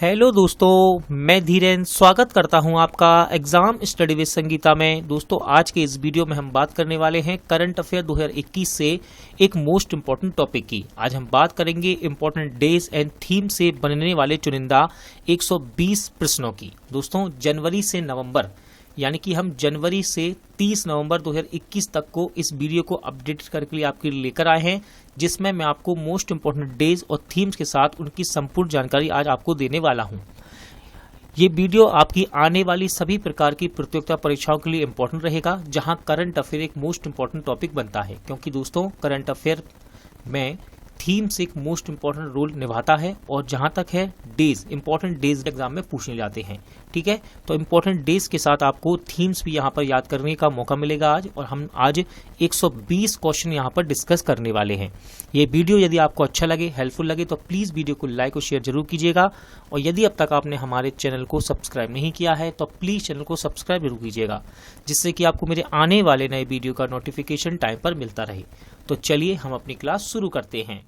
Hello दोस्तों, मैं धीरेन स्वागत करता हूं आपका एग्जाम स्टडी विद संगीता में। दोस्तों, आज के इस वीडियो में हम बात करने वाले हैं करंट अफेयर 2021 से एक मोस्ट इम्पॉर्टेंट टॉपिक की। आज हम बात करेंगे इम्पॉर्टेंट डेज एंड थीम से बनने वाले चुनिंदा 120 प्रश्नों की। दोस्तों, जनवरी से नवंबर यानी कि हम जनवरी से 30 नवंबर 2021 तक को इस वीडियो को अपडेट करके लिए आपके लिए लेकर आए हैं, जिसमें मैं आपको मोस्ट इंपोर्टेंट डेज और थीम्स के साथ उनकी संपूर्ण जानकारी आज आपको देने वाला हूं। ये वीडियो आपकी आने वाली सभी प्रकार की प्रतियोगिता परीक्षाओं के लिए इंपॉर्टेंट रहेगा, जहां करंट अफेयर एक मोस्ट इंपॉर्टेंट टॉपिक बनता है, क्योंकि दोस्तों करंट अफेयर में थीम्स एक मोस्ट इंपॉर्टेंट रोल निभाता है। और जहां तक है डेज, इंपॉर्टेंट डेज एग्जाम में पूछने जाते हैं। ठीक है, तो इंपॉर्टेंट डेज के साथ आपको थीम्स भी यहां पर याद करने का मौका मिलेगा आज। और हम आज 120 क्वेश्चन यहां पर डिस्कस करने वाले हैं। ये वीडियो यदि आपको अच्छा लगे, हेल्पफुल लगे, तो प्लीज वीडियो को लाइक और शेयर जरूर कीजिएगा। और यदि अब तक आपने हमारे चैनल को सब्सक्राइब नहीं किया है तो प्लीज चैनल को सब्सक्राइब जरूर कीजिएगा, जिससे कि आपको मेरे आने वाले नए वीडियो का नोटिफिकेशन टाइम पर मिलता रहे। तो चलिए हम अपनी क्लास शुरू करते हैं।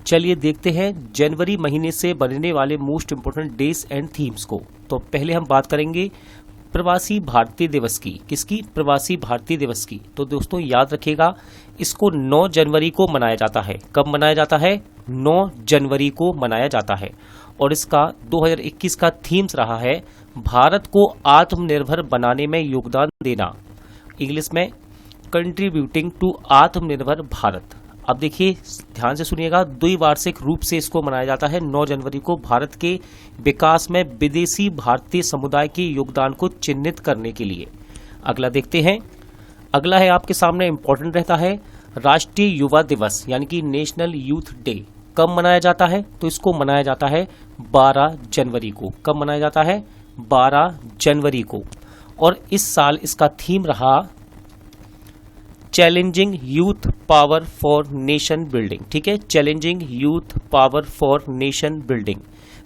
चलिए देखते हैं जनवरी महीने से बनने वाले most important days and themes को। तो पहले हम बात करेंगे प्रवासी भारतीय दिवस की। किसकी? प्रवासी भारतीय दिवस की। तो दोस्तों याद रखिएगा, इसको 9 जनवरी को मनाया जाता है। कब मनाया जाता है? 9 जनवरी को मनाया जाता है। और इसका 2021 का थीम्स रहा है भारत को आत्मनिर्भर बनाने में योगदान देना। इंग्लिश में कंट्रीब्यूटिंग टू आत्मनिर्भर भारत। अब देखिए, ध्यान से सुनिएगा, द्विवार्षिक रूप से इसको मनाया जाता है 9 जनवरी को, भारत के विकास में विदेशी भारतीय समुदाय के योगदान को चिन्हित करने के लिए। अगला देखते हैं। अगला है आपके सामने इंपॉर्टेंट रहता है राष्ट्रीय युवा दिवस, यानी कि नेशनल यूथ डे। कब मनाया जाता है? तो इसको मनाया जाता है 12 जनवरी को। कब मनाया जाता है? 12 जनवरी को। और इस साल इसका थीम रहा challenging youth power for nation building. ठीक है, challenging youth power for nation building.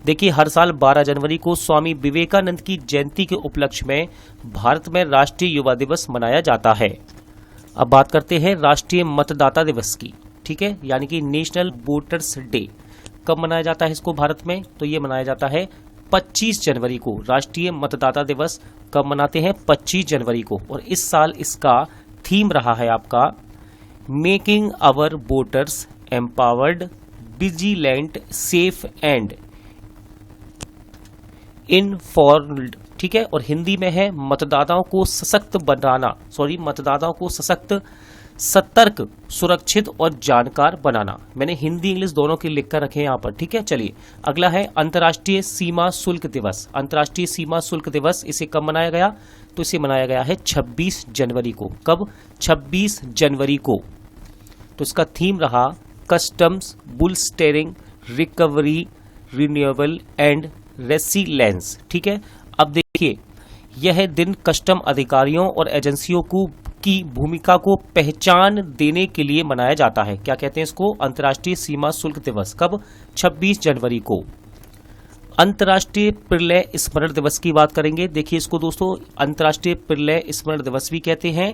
देखिए, हर साल 12 जनवरी को स्वामी विवेकानंद की जयंती के उपलक्ष्य में भारत में राष्ट्रीय युवा दिवस मनाया जाता है। अब बात करते हैं राष्ट्रीय मतदाता दिवस की। ठीक है, यानी कि नेशनल वोटर्स डे। कब मनाया जाता है इसको भारत में? तो ये मनाया जाता है 25 जनवरी को। राष्ट्रीय मतदाता दिवस कब मनाते हैं? 25 जनवरी को। और इस साल इसका थीम रहा है आपका making our voters empowered, vigilant, safe and informed. ठीक है, और हिंदी में है मतदाताओं को सशक्त बनाना, मतदाताओं को सशक्त, सतर्क, सुरक्षित और जानकार बनाना। मैंने हिंदी इंग्लिश दोनों के लिख कर रखे हैं यहाँ पर। ठीक है, चलिए अगला है अंतर्राष्ट्रीय सीमा शुल्क दिवस। अंतर्राष्ट्रीय सीमा शुल्क दिवस, इसे कब मनाया गया? तो इसे मनाया गया है 26 जनवरी को। कब? 26 जनवरी को। तो इसका थीम रहा customs, bull steering, recovery, renewable and resilience. ठीक है, अब देखिए, यह दिन कस्टम अधिकारियों और एजेंसियों की भूमिका को पहचान देने के लिए मनाया जाता है। क्या कहते हैं इसको? अंतर्राष्ट्रीय सीमा शुल्क दिवस। कब? 26 जनवरी को। अंतर्राष्ट्रीय प्रलय स्मरण दिवस की बात करेंगे। देखिए इसको दोस्तों अंतर्राष्ट्रीय प्रलय स्मरण दिवस भी कहते हैं।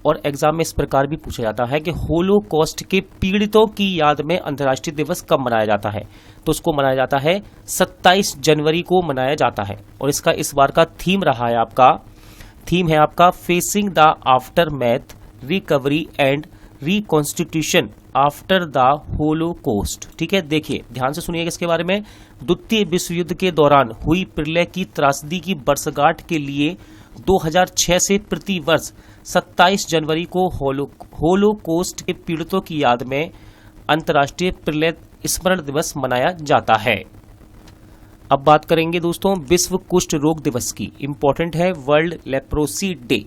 और एग्जाम में इस प्रकार भी पूछा जाता है कि होलोकॉस्ट के पीड़ितों की याद में अंतर्राष्ट्रीय दिवस कब मनाया जाता है? तो उसको मनाया जाता है 27 जनवरी को मनाया जाता है। और इसका इस बार का थीम रहा है आपका facing the after math, recovery and reconstitution after the Holocaust. ठीक है, देखिए ध्यान से सुनिएगा इसके बारे में। द्वितीय विश्व युद्ध के दौरान हुई प्रलय की त्रासदी की वर्षगांठ के लिए 2006 से प्रति वर्ष 27 जनवरी को होलोकॉस्ट के पीड़ितों की याद में अंतर्राष्ट्रीय प्रलय स्मरण दिवस मनाया जाता है। अब बात करेंगे दोस्तों विश्व कुष्ठ रोग दिवस की। इंपॉर्टेंट है वर्ल्ड लेप्रोसी डे।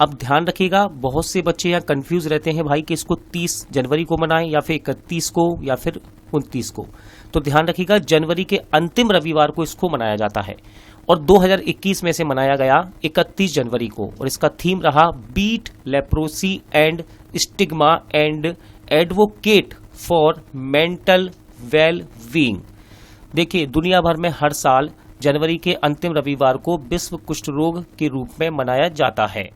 अब ध्यान रखिएगा, बहुत से बच्चे यहाँ कंफ्यूज रहते हैं भाई कि इसको 30 जनवरी को मनाएं या फिर 31 को या फिर 29 को। तो ध्यान रखिएगा, जनवरी के अंतिम रविवार को इसको मनाया जाता है। और 2021 में से मनाया गया 31 जनवरी को। और इसका थीम रहा beat leprosy end stigma and advocate for mental well being. देखिए, दुनिया भर में हर साल जनवरी के अंतिम रविवार को विश्व कुष्ठ रोग के रूप में मनाया जाता है।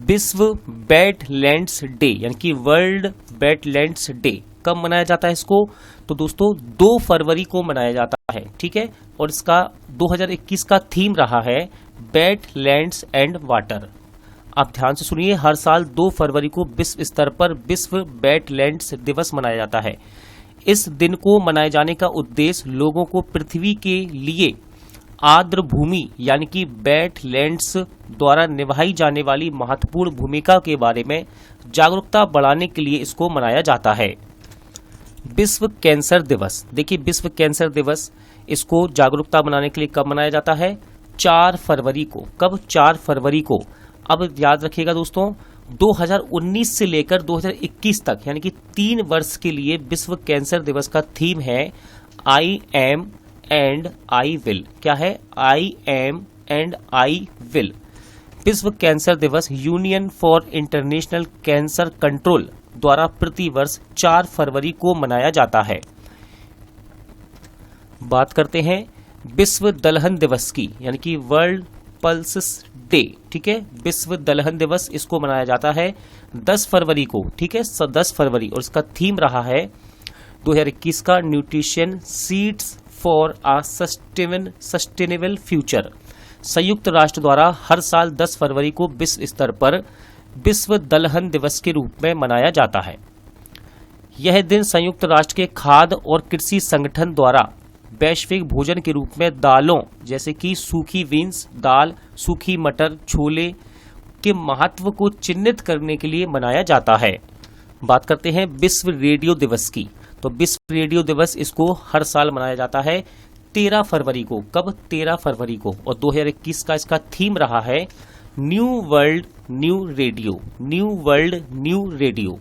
विश्व वेटलैंड्स डे, यानी कि वर्ल्ड वेटलैंड्स डे। कब मनाया जाता है इसको? तो दोस्तों 2 फरवरी को मनाया जाता है, ठीक है। और इसका 2021 का थीम रहा है वेट लैंड्स एंड वाटर। आप ध्यान से सुनिए, हर साल 2 फरवरी को विश्व स्तर पर विश्व वेटलैंड्स दिवस मनाया जाता है। इस दिन को मनाए जाने का उद्देश्य लोगों को पृथ्वी के लिए आर्द्र भूमि यानी कि वेटलैंड्स द्वारा निभाई जाने वाली महत्वपूर्ण भूमिका के बारे में जागरूकता बढ़ाने के लिए इसको मनाया जाता है। विश्व कैंसर दिवस, देखिए विश्व कैंसर दिवस इसको जागरूकता बनाने के लिए कब मनाया जाता है? 4 फरवरी को। कब? 4 फरवरी को। अब याद रखिएगा दोस्तों, 2019 से लेकर 2021 तक यानी कि 3 वर्ष के लिए विश्व कैंसर दिवस का थीम है I am and I will. क्या है? I am and I will. विश्व कैंसर दिवस union for international cancer control द्वारा प्रति वर्ष 4 फरवरी को मनाया जाता है। बात करते हैं विश्व दलहन दिवस की, यानी कि वर्ल्ड पल्सेस डे, ठीक है। विश्व दलहन दिवस इसको मनाया जाता है 10 फरवरी को, ठीक है, 10 फरवरी। और इसका थीम रहा है 2021 का nutrition seeds for a sustainable future. संयुक्त राष्ट्र द्वारा हर साल 10 फरवरी को विश्व स्तर पर विश्व दलहन दिवस के रूप में मनाया जाता है। यह दिन संयुक्त राष्ट्र के खाद्य और कृषि संगठन द्वारा वैश्विक भोजन के रूप में दालों जैसे कि सूखी बीन्स दाल, सूखी मटर, छोले के महत्व को चिन्हित करने के लिए मनाया जाता है। बात करते हैं विश्व रेडियो दिवस की। तो विश्व रेडियो दिवस इसको हर साल मनाया जाता है 13 फरवरी को। कब? 13 फरवरी को। और 2021 का इसका थीम रहा है new world new radio, new world new radio.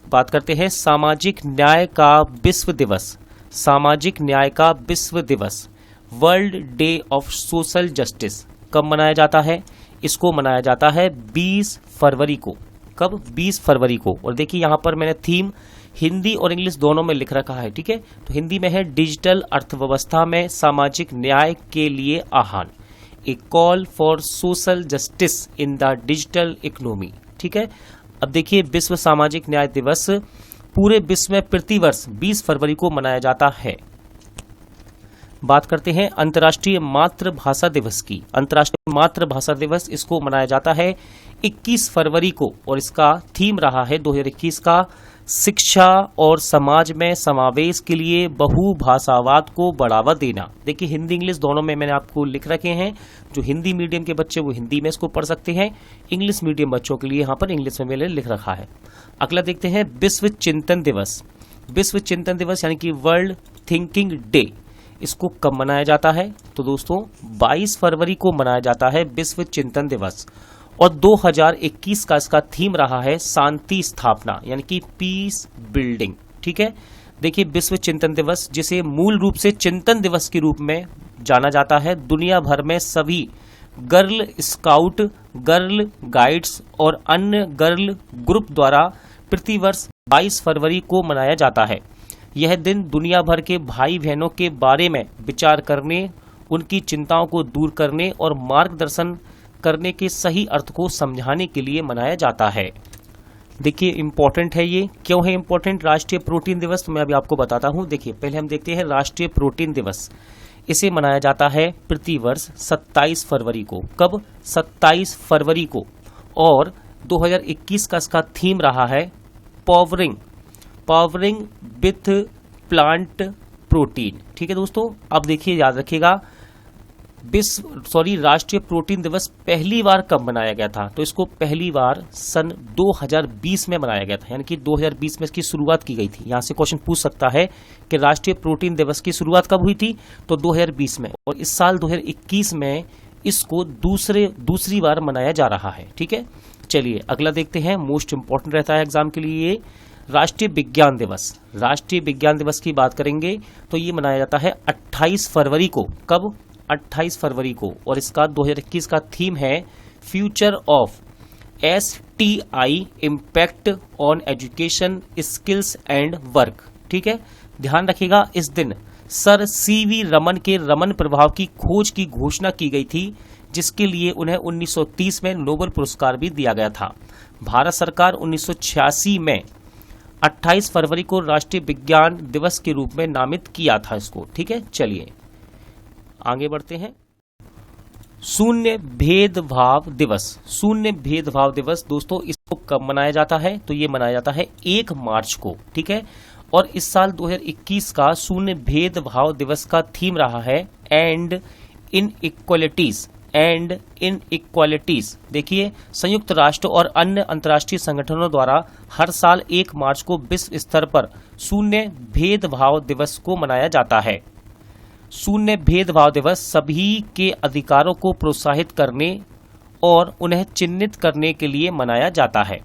बात करते हैं सामाजिक न्याय का विश्व दिवस, सामाजिक न्याय का विश्व दिवस, world day of social justice. कब मनाया जाता है? इसको मनाया जाता है 20 फरवरी को। कब? 20 फरवरी को। और देखिए यहाँ पर मैंने थीम हिंदी और इंग्लिश दोनों में लिख रखा है, ठीक है। तो हिंदी में है डिजिटल अर्थव्यवस्था में सामाजिक न्याय के लिए आह्वान, a call for social justice in the digital economy, ठीक है। अब देखिए विश्व सामाजिक न्याय दिवस पूरे विश्व में प्रतिवर्ष 20 फरवरी को मनाया जाता है। बात करते हैं अंतर्राष्ट्रीय मातृभाषा दिवस की। अंतर्राष्ट्रीय मातृभाषा दिवस इसको मनाया जाता है 21 फरवरी को। और इसका थीम रहा है 2021 का शिक्षा और समाज में समावेश के लिए बहुभाषावाद को बढ़ावा देना। देखिए हिंदी इंग्लिश दोनों में मैंने आपको लिख रखे हैं। जो हिंदी मीडियम के बच्चे वो हिंदी में इसको पढ़ सकते हैं, इंग्लिश मीडियम बच्चों के लिए यहाँ पर इंग्लिश में मैंने लिख रखा है। अगला देखते हैं विश्व चिंतन दिवस। विश्व चिंतन दिवस यानी कि वर्ल्ड थिंकिंग डे, इसको कब मनाया जाता है? तो दोस्तों 22 फरवरी को मनाया जाता है विश्व चिंतन दिवस। और 2021 का इसका थीम रहा है शांति स्थापना यानी कि पीस बिल्डिंग, ठीक है। देखिए विश्व चिंतन दिवस जिसे मूल रूप से चिंतन दिवस के रूप में जाना जाता है, दुनिया भर में सभी गर्ल स्काउट, गर्ल गाइड्स और अन्य गर्ल ग्रुप द्वारा प्रतिवर्ष 22 फरवरी को मनाया जाता है। यह दिन दुनिया भर के भाई बहनों के बारे में विचार करने, उनकी चिंताओं को दूर करने और मार्गदर्शन करने के सही अर्थ को समझाने के लिए मनाया जाता है। देखिए इम्पोर्टेंट है ये। क्यों है इम्पोर्टेंट? राष्ट्रीय प्रोटीन दिवस तो मैं अभी आपको बताता हूँ। देखिए पहले हम देखते हैं राष्ट्रीय प्रोटीन दिवस। इसे मनाया जाता है प्रतिवर्ष 27 फरवरी को। कब? 27 फरवरी को। और 2021 का इसका थीम रहा है पावरिंग विथ प्लांट प्रोटीन, ठीक है दोस्तों। अब देखिए याद रखिएगा राष्ट्रीय प्रोटीन दिवस पहली बार कब मनाया गया था? तो इसको पहली बार सन 2020 में मनाया गया था, यानी कि 2020 में इसकी शुरुआत की गई थी। यहाँ से क्वेश्चन पूछ सकता है कि राष्ट्रीय प्रोटीन दिवस की शुरुआत कब हुई थी? तो 2020 में। और इस साल 2021 में इसको दूसरी बार मनाया जा रहा है, ठीक है। चलिए अगला देखते हैं, मोस्ट इंपॉर्टेंट रहता है एग्जाम के लिए ये राष्ट्रीय विज्ञान दिवस। राष्ट्रीय विज्ञान दिवस की बात करेंगे तो ये मनाया जाता है 28 फरवरी को। कब? 28 फरवरी को। और इसका 2021 का थीम है future of STI impact on education skills and work, ठीक है। ध्यान रखिएगा इस दिन सर CV रमन के रमन प्रभाव की खोज की घोषणा की गई थी, जिसके लिए उन्हें 1930 में नोबेल पुरस्कार भी दिया गया था। भारत सरकार 1986 में 28 फरवरी को राष्ट्रीय विज्ञान दिवस के रूप में नामित किया था इसको। ठीक है, चलिए आगे बढ़ते हैं। शून्य भेदभाव दिवस। शून्य भेदभाव दिवस दोस्तों इसको कब मनाया जाता है? तो ये मनाया जाता है 1 मार्च को। ठीक है, और इस साल 2021 का शून्य भेदभाव दिवस का थीम रहा है एंड इनइक्वालिटीज। And inequalities. देखिए, संयुक्त राष्ट्र और अन्य अंतर्राष्ट्रीय संगठनों द्वारा हर साल 1 मार्च को विश्व स्तर पर शून्य भेदभाव दिवस को मनाया जाता है। शून्य भेदभाव दिवस सभी के अधिकारों को प्रोत्साहित करने और उन्हें चिन्हित करने के लिए मनाया जाता है।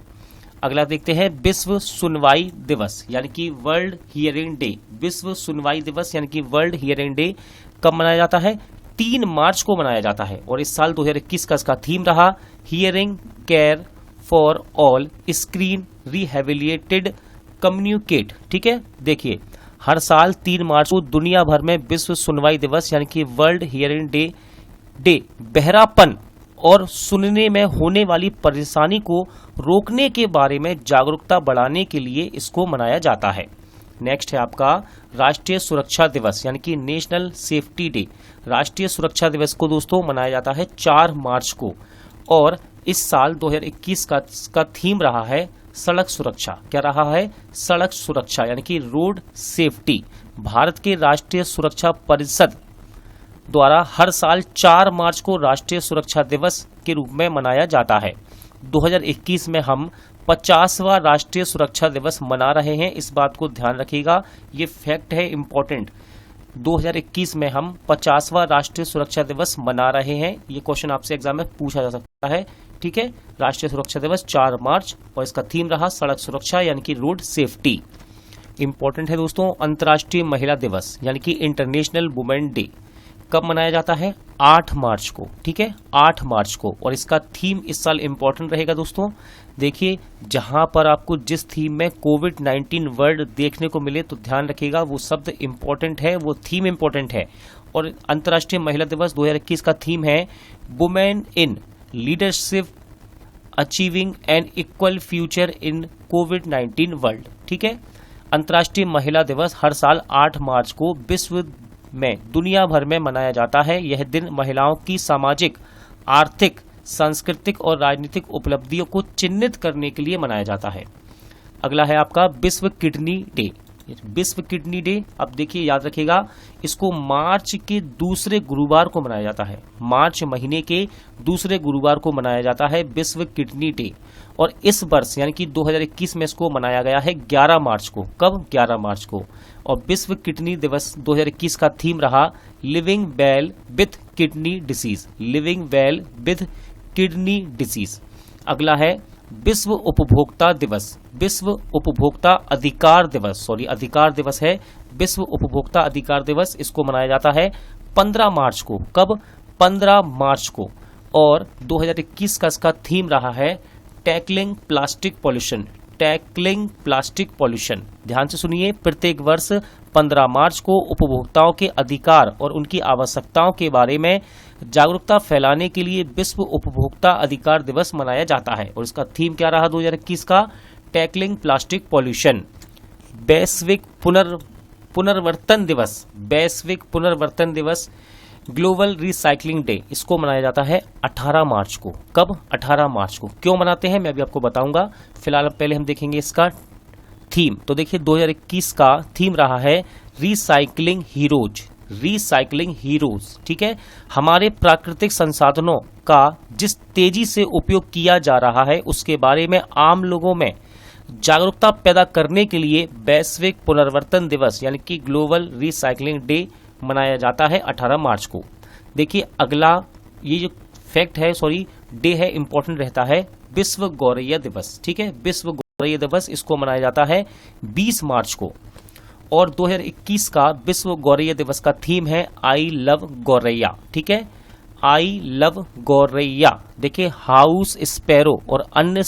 अगला देखते हैं विश्व सुनवाई दिवस यानी कि वर्ल्ड हियरिंग डे। विश्व सुनवाई दिवस यानी कि वर्ल्ड हियरिंग डे कब मनाया जाता है? 3 मार्च को मनाया जाता है और इस साल 2021 का इसका थीम रहा hearing care for all screen रिहेबिलिटेड communicate. ठीक है, देखिए हर साल 3 मार्च को दुनिया भर में विश्व सुनवाई दिवस यानी कि वर्ल्ड हियरिंग डे बहरापन और सुनने में होने वाली परेशानी को रोकने के बारे में जागरूकता बढ़ाने के लिए इसको मनाया जाता है। नेक्स्ट है आपका राष्ट्रीय सुरक्षा दिवस यानी कि नेशनल सेफ्टी डे। राष्ट्रीय सुरक्षा दिवस को दोस्तों मनाया जाता है 4 मार्च को और इस साल 2021 का थीम रहा है सड़क सुरक्षा। क्या रहा है? सड़क सुरक्षा यानी कि रोड सेफ्टी। भारत के राष्ट्रीय सुरक्षा परिषद द्वारा हर साल 4 मार्च को राष्ट्रीय सुरक्षा दिवस के रूप में मनाया जाता है। 2021 में हम 50वां राष्ट्रीय सुरक्षा दिवस मना रहे हैं, इस बात को ध्यान रखिएगा, ये फैक्ट है इम्पोर्टेंट। 2021 में हम 50वां राष्ट्रीय सुरक्षा दिवस मना रहे हैं, ये क्वेश्चन आपसे एग्जाम में पूछा जा सकता है। ठीक है, राष्ट्रीय सुरक्षा दिवस 4 मार्च और इसका थीम रहा सड़क सुरक्षा यानी कि रोड सेफ्टी। इंपॉर्टेंट है दोस्तों अंतर्राष्ट्रीय महिला दिवस यानी कि इंटरनेशनल वुमेन डे कब मनाया जाता है? 8 मार्च को। ठीक है, 8 मार्च को और इसका थीम इस साल इंपॉर्टेंट रहेगा दोस्तों। देखिए जहां पर आपको जिस थीम में कोविड-19 वर्ड देखने को मिले तो ध्यान रखिएगा वो शब्द इंपॉर्टेंट है, वो थीम इंपॉर्टेंट है। और अंतर्राष्ट्रीय महिला दिवस 2021 का थीम है women in leadership achieving an equal future in कोविड-19 वर्ल्ड। ठीक है, अंतर्राष्ट्रीय महिला दिवस हर साल 8 मार्च को विश्व में दुनिया भर में मनाया जाता है। यह दिन महिलाओं की सामाजिक, आर्थिक, सांस्कृतिक और राजनीतिक उपलब्धियों को चिन्हित करने के लिए मनाया जाता है। अगला है आपका विश्व किडनी डे। विश्व किडनी डे, अब देखिए याद रखिएगा, इसको मार्च के दूसरे गुरुवार को मनाया जाता है। मार्च महीने के दूसरे गुरुवार को मनाया जाता है विश्व किडनी डे और इस वर्ष यानी कि 2021 में इसको मनाया गया है 11 मार्च को। कब? 11 मार्च को। और विश्व किडनी दिवस 2021 का थीम रहा living well with kidney disease. Living well with kidney disease. अगला है विश्व उपभोक्ता दिवस। विश्व उपभोक्ता अधिकार दिवस, अधिकार दिवस है विश्व उपभोक्ता अधिकार दिवस। इसको मनाया जाता है 15 मार्च को। कब? 15 मार्च को। और 2021 का इसका थीम रहा है tackling plastic pollution. Tackling plastic pollution. ध्यान से सुनिए, प्रत्येक वर्ष 15 मार्च को उपभोक्ताओं के अधिकार और उनकी आवश्यकताओं के बारे में जागरूकता फैलाने के लिए विश्व उपभोक्ता अधिकार दिवस मनाया जाता है और इसका थीम क्या रहा 2021 का? Tackling plastic pollution. वैश्विक पुनर्वर्तन दिवस। वैश्विक पुनर्वर्तन दिवस ग्लोबल रिसाइकलिंग डे, इसको मनाया जाता है 18 मार्च को। कब? 18 मार्च को। क्यों मनाते हैं मैं अभी आपको बताऊंगा, फिलहाल पहले हम देखेंगे इसका थीम। तो देखिए 2021 का थीम रहा है रिसाइकलिंग हीरोज। Recycling heroes. ठीक है, हमारे प्राकृतिक संसाधनों का जिस तेजी से उपयोग किया जा रहा है उसके बारे में आम लोगों में जागरूकता पैदा करने के लिए वैश्विक पुनर्वर्तन दिवस यानी कि ग्लोबल रिसाइकलिंग डे मनाया जाता है 18 मार्च को। देखिए अगला ये जो फैक्ट है डे है इंपॉर्टेंट रहता है विश्व गौरैया दिवस। ठीक है, विश्व गौरैया दिवस इसको मनाया जाता है 20 मार्च को। और 2021 का विश्व गौरैया दिवस का थीम है आई लव गौरैया। ठीक है, आई लव गौरैया। देखिए हाउस स्पैरो और अन्य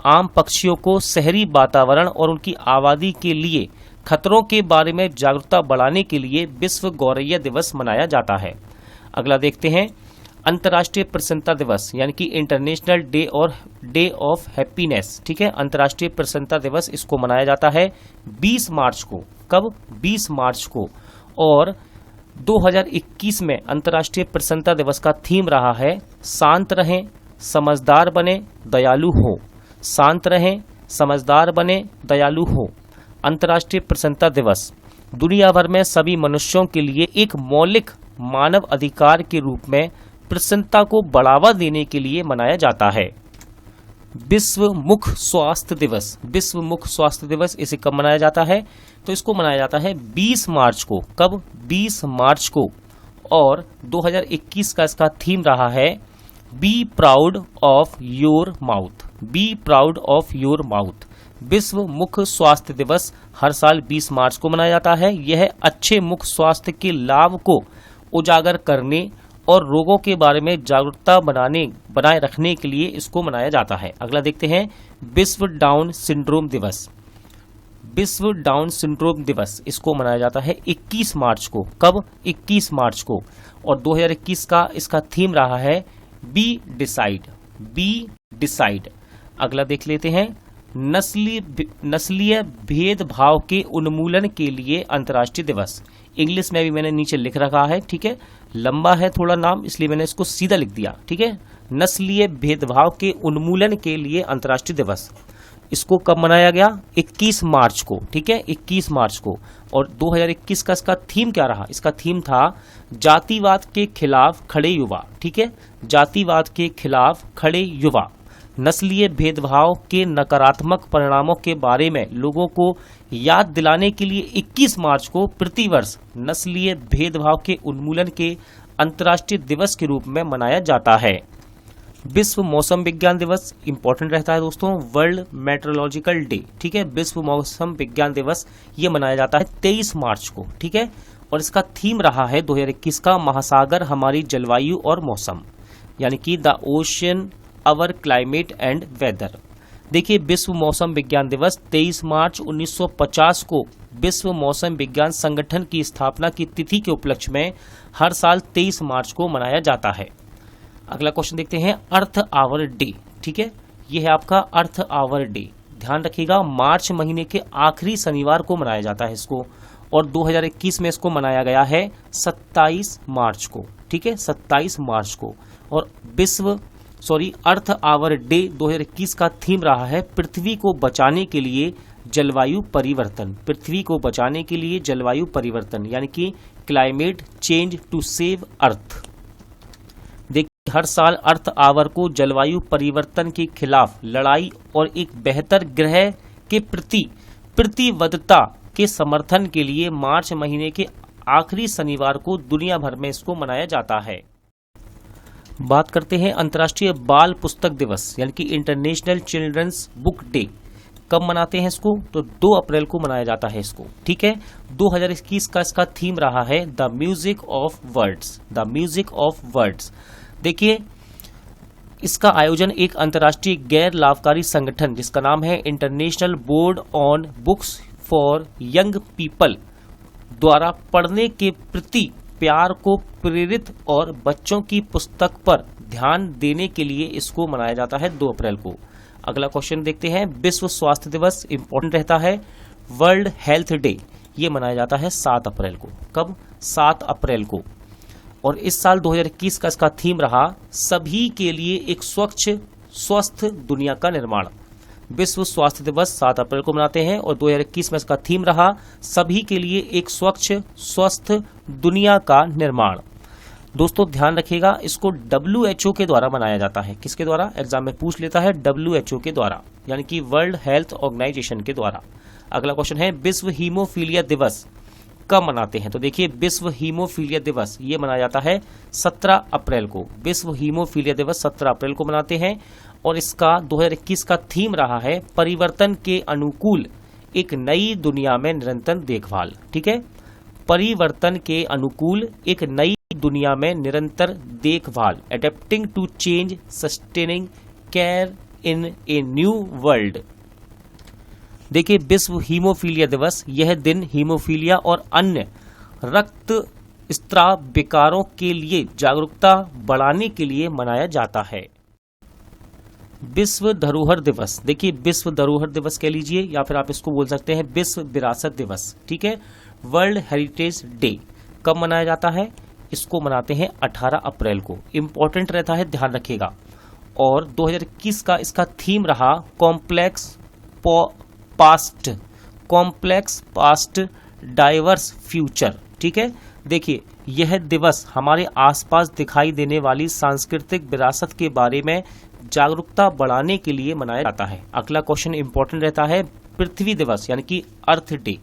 आम पक्षियों को शहरी वातावरण और उनकी आबादी के लिए खतरों के बारे में जागरूकता बढ़ाने के लिए विश्व गौरैया दिवस मनाया जाता है। अगला देखते हैं अंतर्राष्ट्रीय प्रसन्नता दिवस यानी कि इंटरनेशनल डे ऑफ हैप्पीनेस, ठीक है, अंतर्राष्ट्रीय प्रसन्नता दिवस इसको मनाया जाता है 20 मार्च को। कब? 20 मार्च को। और 2021 में अंतर्राष्ट्रीय प्रसन्नता दिवस का थीम रहा है शांत रहें, समझदार बने, दयालु हो। शांत रहें, समझदार बने, दयालु हो। अंतर्राष्ट्रीय प्रसन्नता दिवस दुनिया भर में सभी मनुष्यों के लिए एक मौलिक मानव अधिकार के रूप में प्रसन्नता को बढ़ावा देने के लिए मनाया जाता है। विश्व मुख स्वास्थ्य दिवस, विश्व मुख स्वास्थ्य दिवस इसे कब मनाया जाता है? तो इसको मनाया जाता है 20 मार्च को। कब? 20 मार्च को। और 2021 का इसका थीम रहा है be proud of your mouth, be proud of your mouth. विश्व मुख स्वास्थ्य दिवस हर साल 20 मार्च को मनाया जाता है। यह अच्छे मुख स्वास्थ्य के लाभ को उजागर करने और रोगों के बारे में जागरूकता बनाए रखने के लिए इसको मनाया जाता है। अगला देखते हैं विश्व डाउन सिंड्रोम दिवस। विश्व डाउन सिंड्रोम दिवस इसको मनाया जाता है 21 मार्च को। कब? 21 मार्च को। और 2021 का इसका थीम रहा है बी डिसाइड, बी डिसाइड। अगला देख लेते हैं नस्लीय भेदभाव के उन्मूलन के लिए अंतर्राष्ट्रीय दिवस। इंग्लिश में भी मैंने नीचे लिख रखा है, ठीक है, लंबा है थोड़ा नाम इसलिए मैंने इसको सीधा लिख दिया, ठीक है। नस्लीय भेदभाव के उन्मूलन के लिए अंतर्राष्ट्रीय दिवस इसको कब मनाया गया? 21 मार्च को, ठीक है, 21 मार्च को। और 2021 का इसका थीम क्या रहा? इसका थीम था जातिवाद के खिलाफ खड़े युवा, ठीक है, जातिवाद के खिलाफ खड़े युवा। नस्लीय भेदभाव के नकारात्मक परिणामों के बारे में लोगों को याद दिलाने के लिए 21 मार्च को प्रतिवर्ष नस्लीय भेदभाव के उन्मूलन के अंतर्राष्ट्रीय दिवस के रूप में मनाया जाता है। विश्व मौसम विज्ञान दिवस इंपॉर्टेंट रहता है दोस्तों, वर्ल्ड मेट्रोलॉजिकल डे, ठीक है, विश्व मौसम विज्ञान दिवस ये मनाया जाता है 23 मार्च को, ठीक है। और इसका थीम रहा है 2021 का महासागर हमारी जलवायु और मौसम, यानी कि the ocean our climate and weather. देखिए विश्व मौसम विज्ञान दिवस 23 मार्च 1950 को विश्व मौसम विज्ञान संगठन की स्थापना की तिथि के उपलक्ष्य में हर साल 23 मार्च को मनाया जाता है। अगला क्वेश्चन देखते हैं अर्थ आवर डे, ठीक है, ये है आपका अर्थ आवर डे। ध्यान रखिएगा मार्च महीने के आखिरी शनिवार को मनाया जाता है इसको, और 2021 में इसको मनाया गया है 27 मार्च को, ठीक है, 27 मार्च को। और अर्थ आवर डे 2021 का थीम रहा है पृथ्वी को बचाने के लिए जलवायु परिवर्तन, पृथ्वी को बचाने के लिए जलवायु परिवर्तन, यानी कि climate change to save earth. देखिए हर साल अर्थ आवर को जलवायु परिवर्तन के खिलाफ लड़ाई और एक बेहतर ग्रह के प्रति प्रतिबद्धता के समर्थन के लिए मार्च महीने के आखिरी शनिवार को दुनिया भर में इसको मनाया जाता है। बात करते हैं अंतर्राष्ट्रीय बाल पुस्तक दिवस यानी कि इंटरनेशनल चिल्ड्रंस बुक डे। कब मनाते हैं इसको? तो 2 अप्रैल को मनाया जाता है इसको, ठीक है। 2021 का इसका थीम रहा है the music of words, the music of words. देखिए इसका आयोजन एक अंतर्राष्ट्रीय गैर लाभकारी संगठन जिसका नाम है international board on books for young people द्वारा पढ़ने के प्रति प्यार को प्रेरित और बच्चों की पुस्तक पर ध्यान देने के लिए इसको मनाया जाता है 2 अप्रैल को। अगला क्वेश्चन देखते हैं विश्व स्वास्थ्य दिवस इंपॉर्टेंट रहता है वर्ल्ड हेल्थ डे, ये मनाया जाता है 7 अप्रैल को। कब? 7 अप्रैल को। और इस साल 2021 का इसका थीम रहा सभी के लिए एक स्वच्छ स्वस्थ दुनिया का निर्माण। विश्व स्वास्थ्य दिवस 7 अप्रैल को मनाते हैं और 2021 में इसका थीम रहा सभी के लिए एक स्वच्छ स्वस्थ दुनिया का निर्माण। दोस्तों ध्यान रखिएगा इसको WHO के द्वारा मनाया जाता है। किसके द्वारा? एग्जाम में पूछ लेता है, WHO के द्वारा, यानी कि वर्ल्ड हेल्थ ऑर्गेनाइजेशन के द्वारा। अगला क्वेश्चन है विश्व हीमोफीलिया दिवस कब मनाते हैं? तो देखिए विश्व हीमोफीलिया दिवस ये मनाया जाता है 17 अप्रैल को। विश्व हीमोफीलिया दिवस 17 अप्रैल को मनाते हैं और इसका 2021 का थीम रहा है परिवर्तन के अनुकूल एक नई दुनिया में निरंतर देखभाल, ठीक है, परिवर्तन के अनुकूल एक नई दुनिया में निरंतर देखभाल, adapting to change sustaining care in a new world. देखिए विश्व हीमोफीलिया दिवस यह दिन हीमोफीलिया और अन्य रक्त स्त्राविकारों के लिए जागरूकता बढ़ाने के लिए मनाया जाता है। विश्व धरोहर दिवस, देखिए विश्व धरोहर दिवस कह लीजिए या फिर आप इसको बोल सकते हैं विश्व विरासत दिवस, ठीक है। वर्ल्ड हेरिटेज डे कब मनाया जाता है? इसको मनाते हैं 18 अप्रैल को। इंपॉर्टेंट रहता है, ध्यान रखिएगा। और 2021 का इसका थीम रहा कॉम्प्लेक्स पास्ट डाइवर्स फ्यूचर, ठीक है। देखिए यह दिवस हमारे आसपास दिखाई देने वाली सांस्कृतिक विरासत के बारे में जागरूकता बढ़ाने के लिए मनाया जाता है। अगला क्वेश्चन इंपॉर्टेंट रहता है पृथ्वी दिवस यानी कि अर्थ डे।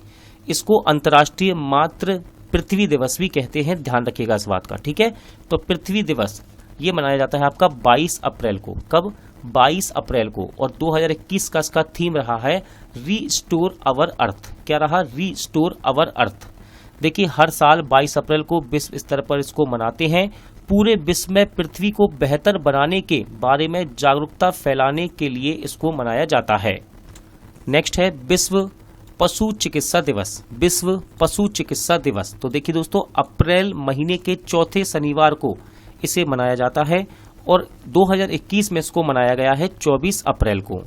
इसको अंतर्राष्ट्रीय मातृ पृथ्वी दिवस भी कहते हैं, ध्यान रखिएगा इस बात का, ठीक है। तो पृथ्वी दिवस ये मनाया जाता है आपका 22 अप्रैल को। कब? 22 अप्रैल को। और 2021 का इसका थीम रहा है रीस्टोर अवर अर्थ। क्या रहा? रीस्टोर अवर अर्थ। देखिए हर साल 22 अप्रैल को विश्व स्तर पर इसको मनाते हैं। पूरे विश्व में पृथ्वी को बेहतर बनाने के बारे में जागरूकता फैलाने के लिए इसको मनाया जाता है। नेक्स्ट है विश्व पशु चिकित्सा दिवस। विश्व पशु चिकित्सा दिवस, तो देखिए दोस्तों अप्रैल महीने के चौथे शनिवार को इसे मनाया जाता है और 2021 में इसको मनाया गया है 24 अप्रैल को।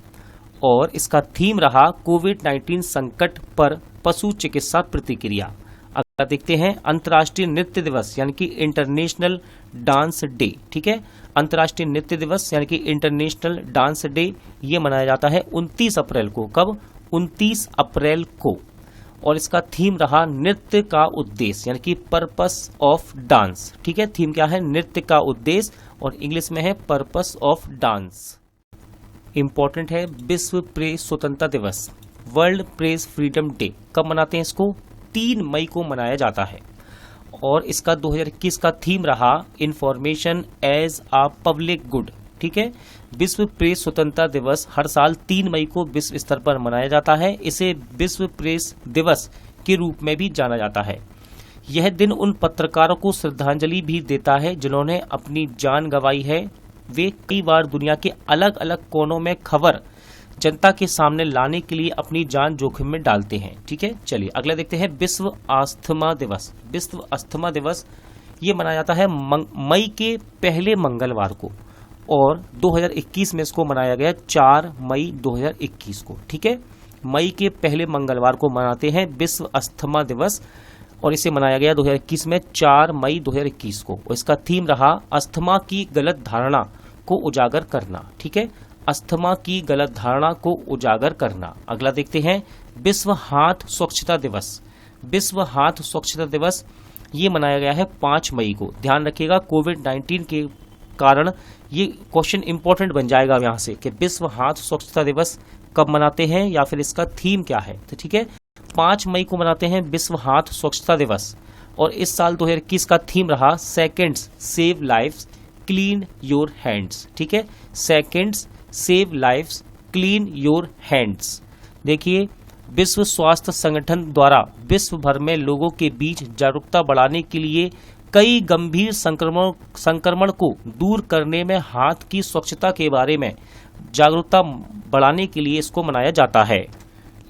और इसका थीम रहा कोविड-19 संकट पर पशु चिकित्सा प्रतिक्रिया। अगला देखते हैं अंतर्राष्ट्रीय नृत्य दिवस यानी कि इंटरनेशनल डांस डे, ठीक है। अंतर्राष्ट्रीय नृत्य दिवस यानी कि इंटरनेशनल डांस डे ये मनाया जाता है 29 अप्रैल को। कब? 29 अप्रैल को। और इसका थीम रहा नृत्य का उद्देश्य यानी कि पर्पस ऑफ डांस, ठीक है। थीम क्या है? नृत्य का उद्देश्य, और इंग्लिश में है पर्पस ऑफ डांस। इंपॉर्टेंट है विश्व प्रेस स्वतंत्रता दिवस, वर्ल्ड प्रेस फ्रीडम डे। कब मनाते हैं इसको? 3 मई को मनाया जाता है। और इसका 2021 का थीम रहा information as a public good, ठीक है। विश्व प्रेस स्वतंत्रता दिवस हर साल 3 मई को विश्व स्तर पर मनाया जाता है। इसे विश्व प्रेस दिवस के रूप में भी जाना जाता है। यह दिन उन पत्रकारों को श्रद्धांजलि भी देता है जिन्होंने अपनी जान गंवाई है। वे कई बार दुनिया के अलग अलग कोनों में खबर जनता के सामने लाने के लिए अपनी जान जोखिम में डालते हैं, ठीक है। चलिए अगला देखते हैं विश्व अस्थमा दिवस। विश्व अस्थमा दिवस ये मनाया जाता है मई के पहले मंगलवार को, और 2021 में इसको मनाया गया 4 मई 2021 को, ठीक है। मई के पहले मंगलवार को मनाते हैं विश्व अस्थमा दिवस, और इसे मनाया गया 2021 में 4 मई 2021 को। और इसका थीम रहा अस्थमा की गलत धारणा को उजागर करना, ठीक है। अस्थमा की गलत धारणा को उजागर करना। अगला देखते हैं विश्व हाथ स्वच्छता दिवस। विश्व हाथ स्वच्छता दिवस ये मनाया गया है 5 मई को। ध्यान रखिएगा कोविड-19 के कारण ये क्वेश्चन इंपॉर्टेंट बन जाएगा यहाँ से कि विश्व हाथ स्वच्छता दिवस कब मनाते हैं या फिर इसका थीम क्या है, तो ठीक है। 5 मई को मनाते हैं विश्व हाथ स्वच्छता दिवस, और इस साल 2021 का थीम रहा seconds save lives clean your hands, ठीक है। Seconds save lives clean your hands. देखिए विश्व स्वास्थ्य संगठन द्वारा विश्व भर में लोगों के बीच जागरूकता बढ़ाने के लिए कई गंभीर संक्रमण को दूर करने में हाथ की स्वच्छता के बारे में जागरूकता बढ़ाने के लिए इसको मनाया जाता है।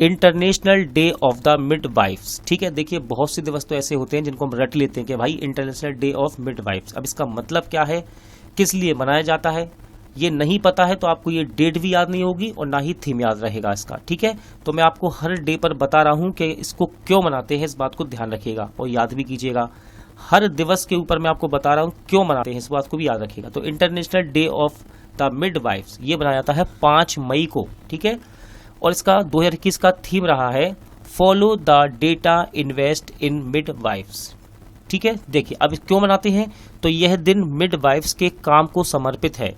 International day of the midwives, ठीक है। देखिए बहुत से दिवस तो ऐसे होते हैं जिनको हम रट लेते हैं कि भाई इंटरनेशनल डे ऑफ मिडवाइफ्स। अब इसका मतलब क्या है, किस लिए मनाया जाता है, ये नहीं पता है तो आपको ये डेट भी याद नहीं होगी और ना ही थीम याद रहेगा इसका, ठीक है। तो मैं आपको हर डे पर बता रहा हूं कि इसको क्यों मनाते हैं, इस बात को ध्यान रखिएगा और याद भी कीजिएगा। हर दिवस के ऊपर मैं आपको बता रहा हूं क्यों मनाते हैं, इस बात को भी याद रखिएगा। तो international day of the midwives ये बनाया जाता है 5 मई को, ठीक है। और इसका 2021 का थीम रहा है follow the data invest in midwives, ठीक है। देखिए अब क्यों मनाते हैं, तो यह दिन मिडवाइफ्स के काम को समर्पित है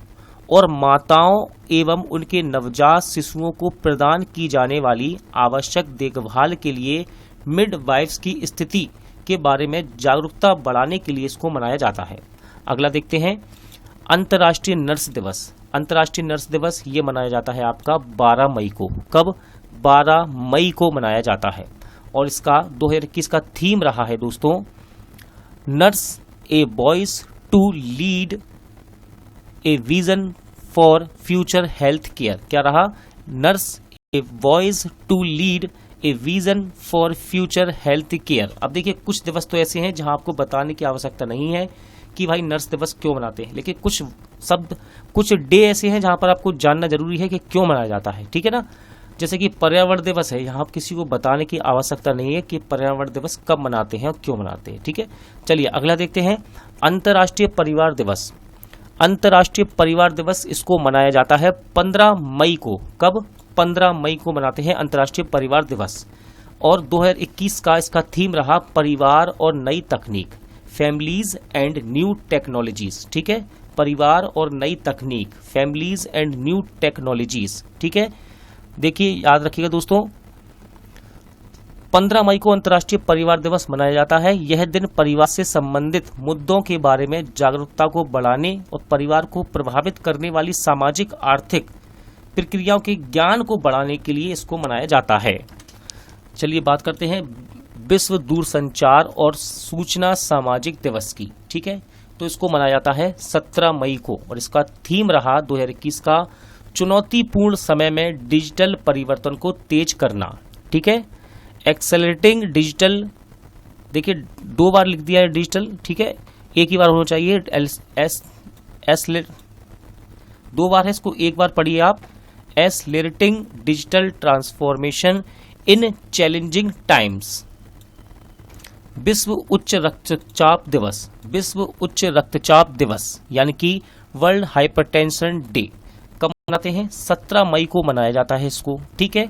और माताओं एवं उनके नवजात शिशुओं को प्रदान की जाने वाली आवश्यक देखभाल के लिए मिडवाइफ्स की स्थिति के बारे में जागरूकता बढ़ाने के लिए इसको मनाया जाता है। अगला देखते हैं अंतर्राष्ट्रीय नर्स दिवस। अंतर्राष्ट्रीय नर्स दिवस ये मनाया जाता है आपका 12 मई को। कब? 12 मई को मनाया जाता है। और इसका 2021 का थीम रहा है दोस्तों nurse a voice to lead a vision for future health care. क्या रहा? Nurse a voice to lead a vision for future health care. अब देखिए कुछ दिवस तो ऐसे हैं जहां आपको बताने की आवश्यकता नहीं है कि भाई नर्स दिवस क्यों मनाते हैं, लेकिन कुछ डे ऐसे हैं जहां पर आपको जानना जरूरी है कि क्यों मनाया जाता है, ठीक है ना। जैसे कि पर्यावरण दिवस है, यहाँ किसी को बताने की आवश्यकता नहीं है कि पर्यावरण दिवस कब मनाते हैं और क्यों मनाते हैं, ठीक है। चलिए अगला देखते हैं, अंतर्राष्ट्रीय परिवार दिवस। अंतर्राष्ट्रीय परिवार दिवस इसको मनाया जाता है 15 मई को। कब? 15 मई को मनाते हैं अंतर्राष्ट्रीय परिवार दिवस। और 2021 का इसका थीम रहा परिवार और नई तकनीक, फैमिलीज एंड न्यू टेक्नोलॉजीज, ठीक है। परिवार और नई तकनीक, फैमिलीज एंड न्यू टेक्नोलॉजीज, ठीक है। देखिए याद रखिएगा दोस्तों, 15 मई को अंतर्राष्ट्रीय परिवार दिवस मनाया जाता है। यह दिन परिवार से संबंधित मुद्दों के बारे में जागरूकता को बढ़ाने और परिवार को प्रभावित करने वाली सामाजिक आर्थिक प्रक्रियाओं के ज्ञान को बढ़ाने के लिए इसको मनाया जाता है। चलिए बात करते हैं विश्व दूरसंचार और सूचना सामाजिक दिवस की, ठीक है। तो इसको मनाया जाता है 17 मई को और इसका थीम रहा 2021 का चुनौतीपूर्ण समय में डिजिटल परिवर्तन को तेज करना, ठीक है। एक्सेलरेटिंग डिजिटल, देखिए 2 बार लिख दिया है डिजिटल, ठीक है, एक ही बार होना चाहिए। एस 2 बार है, इसको एक बार पढ़िए आप। Accelerating digital transformation in challenging times. विश्व उच्च रक्तचाप दिवस, विश्व उच्च रक्तचाप दिवस यानी कि वर्ल्ड हाइपरटेंशन डे कब मनाते हैं? 17 मई को मनाया जाता है इसको, ठीक है।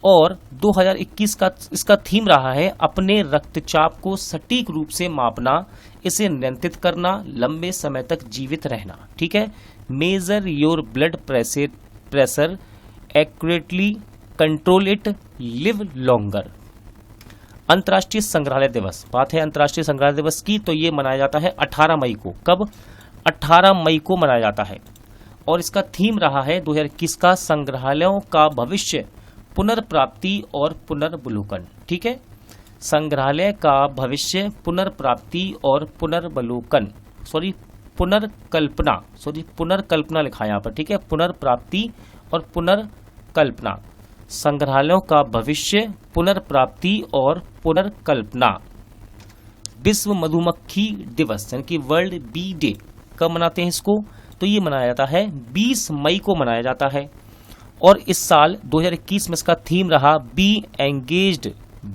और 2021 का इसका थीम रहा है अपने रक्तचाप को सटीक रूप से मापना, इसे नियंत्रित करना, लंबे समय तक जीवित रहना, ठीक है। Major your blood pressure accurately, control it, live longer. अंतर्राष्ट्रीय संग्रहालय दिवस, बात है अंतर्राष्ट्रीय संग्रहालय दिवस की, तो ये मनाया जाता है 18 मई को। कब? 18 मई को मनाया जाता है और इसका थीम रहा है 2021 का संग्रहालयों का भविष्य, पुनर्प्राप्ति और पुनर्वलोकन, ठीक है। संग्रहालय का भविष्य, पुनर्प्राप्ति और पुनर्वलोकन, पुनर्कल्पना लिखा है यहाँ पर, ठीक है। पुनर्प्राप्ति और पुनर्कल्पना, संग्रहालयों का भविष्य, पुनर्प्राप्ति और पुनर्कल्पना। विश्व मधुमक्खी दिवस यानी कि वर्ल्ड बी डे कब मनाते हैं इसको? तो ये मनाया जाता है 20 मई को मनाया जाता है और इस साल 2021 में इसका थीम रहा be engaged,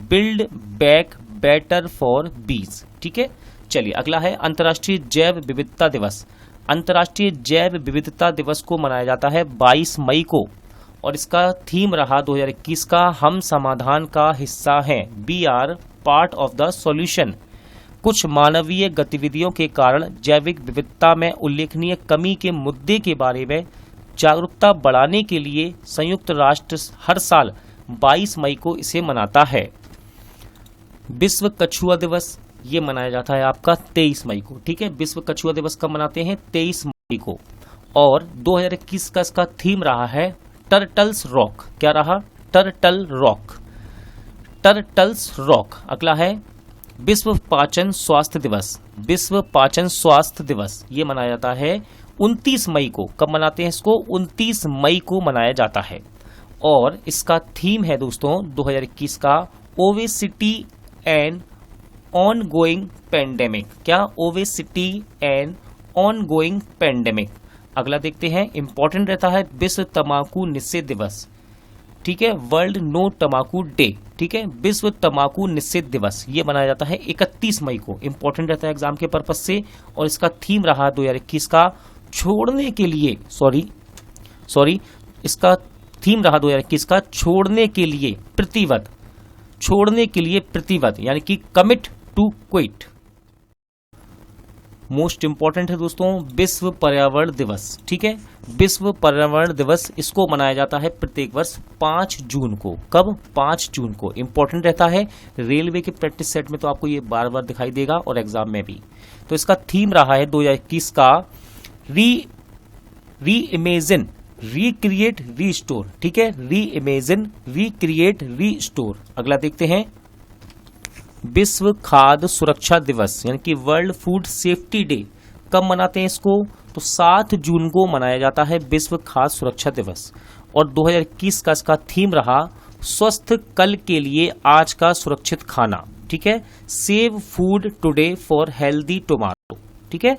build back better for bees, ठीक है। चलिए अगला है अंतर्राष्ट्रीय जैव विविधता दिवस। अंतर्राष्ट्रीय जैव विविधता दिवस को मनाया जाता है 22 मई को और इसका थीम रहा 2021 का हम समाधान का हिस्सा हैं, we are part of the solution. कुछ मानवीय गतिविधियों के कारण जैविक विविधता में उल्लेखनीय कमी के मुद्दे के बारे में जागरूकता बढ़ाने के लिए संयुक्त राष्ट्र हर साल 22 मई को इसे मनाता है। विश्व कछुआ दिवस ये मनाया जाता है आपका 23 मई को, ठीक है। विश्व कछुआ दिवस कब मनाते हैं? 23 मई को। और 2021 का इसका थीम रहा है टर्टल्स रॉक। क्या रहा? Turtle rock, turtles rock. अगला है विश्व पाचन स्वास्थ्य दिवस। विश्व पाचन स्वास्थ्य दिवस ये मनाया जाता है 29 मई को। कब मनाते हैं इसको? 29 मई को मनाया जाता है और इसका थीम है दोस्तों 2021 का ओबेसिटी एंड ऑनगोइंग पेंडेमिक। क्या? Obesity and ongoing pandemic. अगला देखते हैं, इंपॉर्टेंट रहता है विश्व तंबाकू निषेध दिवस, ठीक है। वर्ल्ड नो तंबाकू डे, ठीक है। विश्व तंबाकू निषेध दिवस ये मनाया जाता है 31 मई को। इंपॉर्टेंट रहता है एग्जाम के पर्पज से और इसका थीम रहा 2021 का छोड़ने के लिए, इसका थीम रहा 2021 का छोड़ने के लिए प्रतिबद्ध, छोड़ने के लिए प्रतिबद्ध यानी कि commit to quit. Most important है दोस्तों विश्व पर्यावरण दिवस, ठीक है। विश्व पर्यावरण दिवस इसको मनाया जाता है प्रत्येक वर्ष 5 जून को। कब? 5 जून को। इंपॉर्टेंट रहता है, रेलवे के प्रैक्टिस सेट में तो आपको ये बार बार दिखाई देगा और एग्जाम में भी। तो इसका थीम रहा है 2021 का री इमेजिन, रिक्रिएट, रीस्टोर, ठीक है। री इमेजिन, रिक्रिएट, रीस्टोर। अगला देखते हैं विश्व खाद्य सुरक्षा दिवस यानी कि वर्ल्ड फूड सेफ्टी डे कब मनाते हैं इसको? तो 7 जून को मनाया जाता है विश्व खाद्य सुरक्षा दिवस और 2021 का इसका थीम रहा स्वस्थ कल के लिए आज का सुरक्षित खाना, ठीक है। Save food today for healthy tomorrow, ठीक है।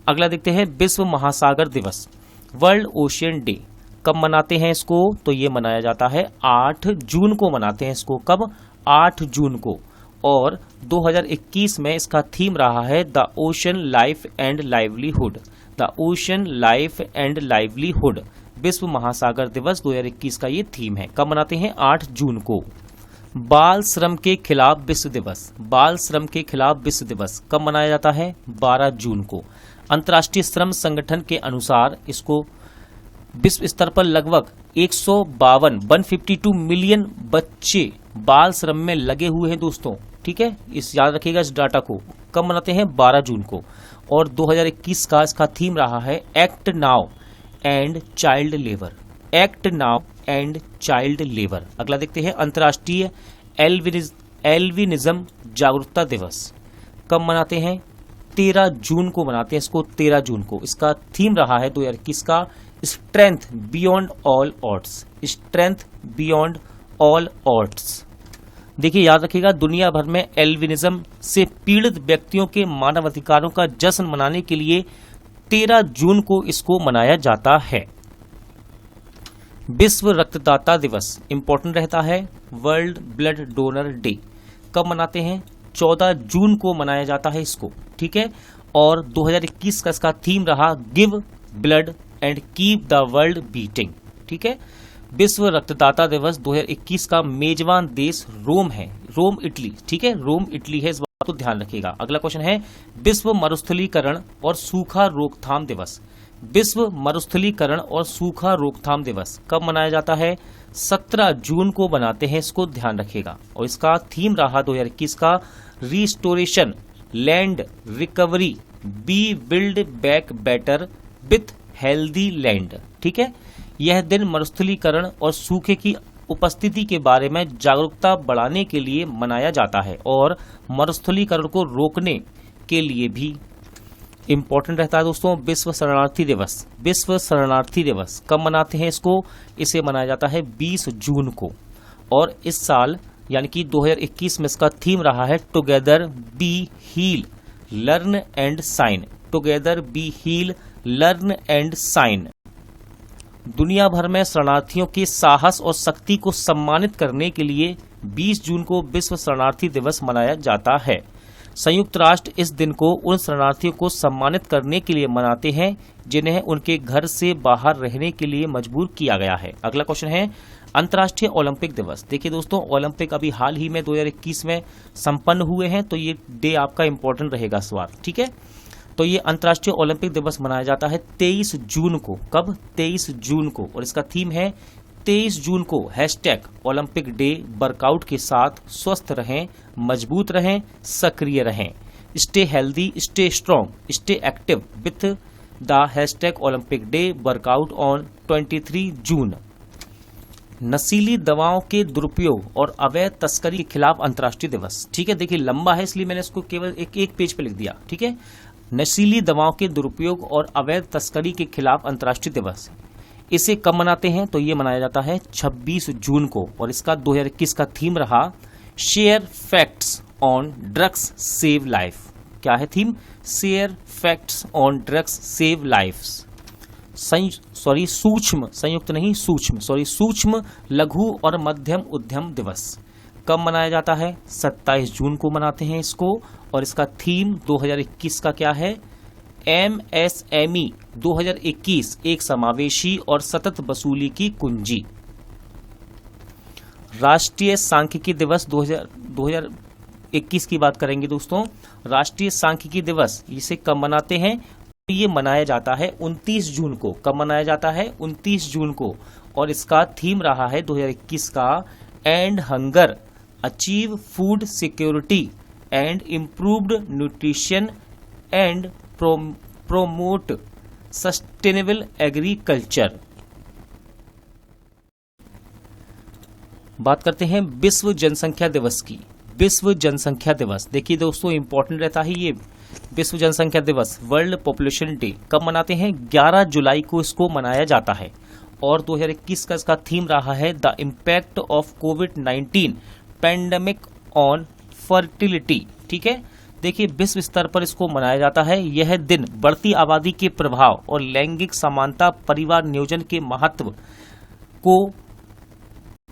अगला देखते हैं विश्व महासागर दिवस, वर्ल्ड ओशियन डे। कब मनाते हैं इसको? तो ये मनाया जाता है 8 जून को मनाते हैं इसको। कब? 8 जून को। और 2021 में इसका थीम रहा है the ocean life and livelihood. The ocean life and livelihood विश्व महासागर दिवस 2021 का ये थीम है। कब मनाते हैं? 8 जून को। बाल श्रम के खिलाफ विश्व दिवस, बाल श्रम के खिलाफ विश्व दिवस कब मनाया जाता है? 12 जून को। अंतर्राष्ट्रीय श्रम संगठन के अनुसार इसको विश्व स्तर पर लगभग 152 मिलियन बच्चे बाल श्रम में लगे हुए हैं दोस्तों, ठीक है। इस याद रखिएगा इस डाटा को। कब मनाते हैं? 12 जून को। और 2021 का इसका थीम रहा है act now and child labour, act now and child labour. अगला देखते हैं अंतर्राष्ट्रीय एल्विनिज्म जागरूकता दिवस कब मनाते हैं? 13 जून को मनाते हैं इसको, 13 जून को। इसका थीम रहा है 2021 का strength beyond all odds, strength beyond all odds. देखिए याद रखिएगा, दुनिया भर में एल्विनिज्म से पीड़ित व्यक्तियों के मानवाधिकारों का जश्न मनाने के लिए 13 जून को इसको मनाया जाता है। विश्व रक्तदाता दिवस इंपॉर्टेंट रहता है, वर्ल्ड ब्लड डोनर डे कब मनाते हैं? 14 जून को मनाया जाता है इसको, ठीक है। और 2021 का इसका थीम रहा give blood and keep the world beating, ठीक है। विश्व रक्तदाता दिवस 2021 का मेजबान देश रोम है, रोम इटली, ठीक है। रोम इटली है, इस बात को ध्यान रखिएगा। अगला क्वेश्चन है विश्व मरुस्थलीकरण और सूखा रोकथाम दिवस। विश्व मरुस्थलीकरण और सूखा रोकथाम दिवस कब मनाया जाता है? 17 जून को बनाते हैं, इसको ध्यान रखिएगा। और इसका थीम रहा 2021 का restoration land recovery we build back better with healthy land, ठीक है। यह दिन मरुस्थलीकरण और सूखे की उपस्थिति के बारे में जागरूकता बढ़ाने के लिए मनाया जाता है और मरुस्थलीकरण को रोकने के लिए भी इंपॉर्टेंट रहता है दोस्तों। विश्व शरणार्थी दिवस, विश्व शरणार्थी दिवस कब मनाते हैं इसको? इसे मनाया जाता है 20 जून को। और इस साल यानी कि 2021 में इसका थीम रहा है together we heal learn and shine, together we heal learn and shine. दुनिया भर में शरणार्थियों के साहस और शक्ति को सम्मानित करने के लिए 20 जून को विश्व शरणार्थी दिवस मनाया जाता है। संयुक्त राष्ट्र इस दिन को उन शरणार्थियों को सम्मानित करने के लिए मनाते हैं जिन्हें उनके घर से बाहर रहने के लिए मजबूर किया गया है। अगला क्वेश्चन है अंतर्राष्ट्रीय ओलंपिक दिवस। देखिए दोस्तों, ओलंपिक अभी हाल ही में 2021 में संपन्न हुए हैं, तो ये डे आपका इंपॉर्टेंट रहेगा इस बार, ठीक है। तो ये अंतर्राष्ट्रीय ओलंपिक दिवस मनाया जाता है 23 जून को। कब? 23 जून को। और इसका थीम है 23 जून को हैशटैग ओलंपिक डे वर्कआउट के साथ स्वस्थ रहें, मजबूत रहें, सक्रिय रहें। Stay healthy, stay strong, stay active with the hashtag Olympic day workout on 23 जून। नशीली दवाओं के दुरुपयोग और अवैध तस्करी के खिलाफ अंतर्राष्ट्रीय दिवस, ठीक है। देखिए लंबा है इसलिए मैंने इसको केवल एक पेज पे लिख दिया, ठीक है। नशीली दवाओं के दुरुपयोग और अवैध तस्करी के खिलाफ अंतर्राष्ट्रीय दिवस, इसे कब मनाते हैं? तो ये मनाया जाता है 26 जून को। और इसका 2021 का थीम रहा share facts on drugs save life. क्या है theme? Share facts on drugs save lives. सूक्ष्म लघु और मध्यम उद्यम दिवस कब मनाया जाता है? 27 जून को मनाते हैं इसको। और इसका थीम 2021 का क्या है? MSME 2021 एक समावेशी और सतत वसूली की कुंजी। राष्ट्रीय सांख्यिकी दिवस 2021 की बात करेंगे दोस्तों। राष्ट्रीय सांख्यिकी दिवस इसे कब मनाते हैं? ये मनाया जाता है 29 जून को। कब मनाया जाता है? 29 जून को। और इसका थीम रहा है 2021 का and hunger, achieve food security and improved nutrition and promote sustainable agriculture. बात करते हैं विश्व जनसंख्या दिवस की। विश्व जनसंख्या दिवस देखिए दोस्तों इंपॉर्टेंट रहता है ये विश्व जनसंख्या दिवस, वर्ल्ड पॉपुलेशन डे कब मनाते हैं? 11 जुलाई को इसको मनाया जाता है। और 2021 का इसका थीम रहा है the impact of covid pandemic on fertility. ठीक है, देखिए विश्व स्तर पर इसको मनाया जाता है। यह दिन बढ़ती आबादी के प्रभाव और लैंगिक समानता, परिवार नियोजन के महत्व को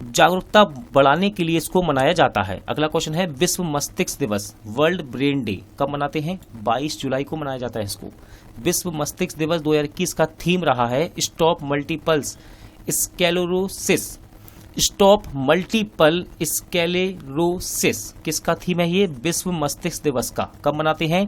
जागरूकता बढ़ाने के लिए इसको मनाया जाता है। अगला क्वेश्चन है विश्व मस्तिष्क दिवस, वर्ल्ड ब्रेन डे कब मनाते हैं? 22 जुलाई को मनाया जाता है इसको। विश्व मस्तिष्क दिवस 2021 का थीम रहा है stop multiples sclerosis. Stop multiple sclerosis किसका थीम है? ये विश्व मस्तिष्क दिवस का। कब मनाते हैं?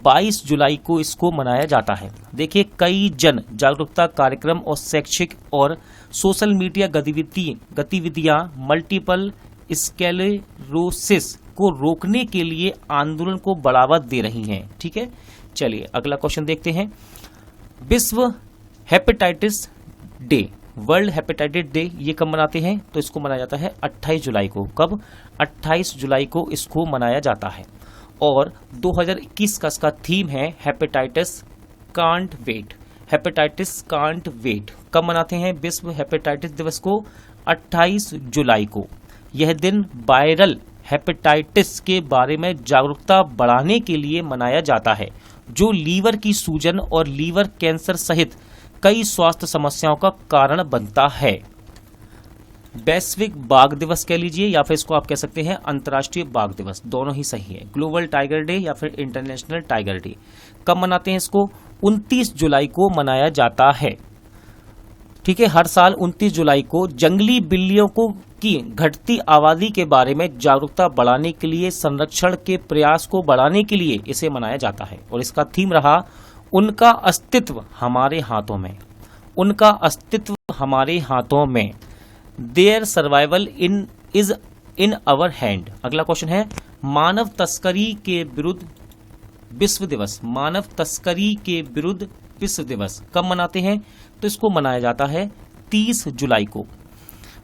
22 जुलाई को इसको मनाया जाता है। देखिए कई जन जागरूकता कार्यक्रम और शैक्षिक और सोशल मीडिया गतिविधियां मल्टीपल स्क्लेरोसिस को रोकने के लिए आंदोलन को बढ़ावा दे रही हैं। ठीक है, चलिए अगला क्वेश्चन देखते हैं। विश्व hepatitis day, world hepatitis day ये कब मनाते हैं? तो इसको मनाया जाता है 28 जुलाई को। कब? 28 जुलाई को इसको मनाया जाता है। और 2021 का इसका थीम है hepatitis can't wait. Hepatitis can't wait कब मनाते हैं विश्व हेपेटाइटिस दिवस को? 28 जुलाई को। यह दिन वायरल हेपेटाइटिस के बारे में जागरूकता बढ़ाने के लिए मनाया जाता है, जो लीवर की सूजन और लीवर कैंसर सहित कई स्वास्थ्य समस्याओं का कारण बनता है। वैश्विक बाघ दिवस कह लीजिए या फिर इसको आप कह सकते हैं अंतर्राष्ट्रीय बाघ दिवस, दोनों ही सही है। ग्लोबल टाइगर डे या फिर इंटरनेशनल टाइगर डे कब मनाते हैं इसको? 29 जुलाई को मनाया जाता है। ठीक है, हर साल 29 जुलाई को जंगली बिल्लियों की घटती आबादी के बारे में जागरूकता बढ़ाने के लिए, संरक्षण के प्रयास को बढ़ाने के लिए इसे मनाया जाता है। और इसका थीम रहा उनका अस्तित्व हमारे हाथों में। उनका अस्तित्व हमारे हाथों में, their survival is in our hand. अगला क्वेश्चन है मानव तस्करी के विरुद्ध विश्व दिवस। मानव तस्करी के विरुद्ध विश्व दिवस कब मनाते हैं? तो इसको मनाया जाता है 30 जुलाई को।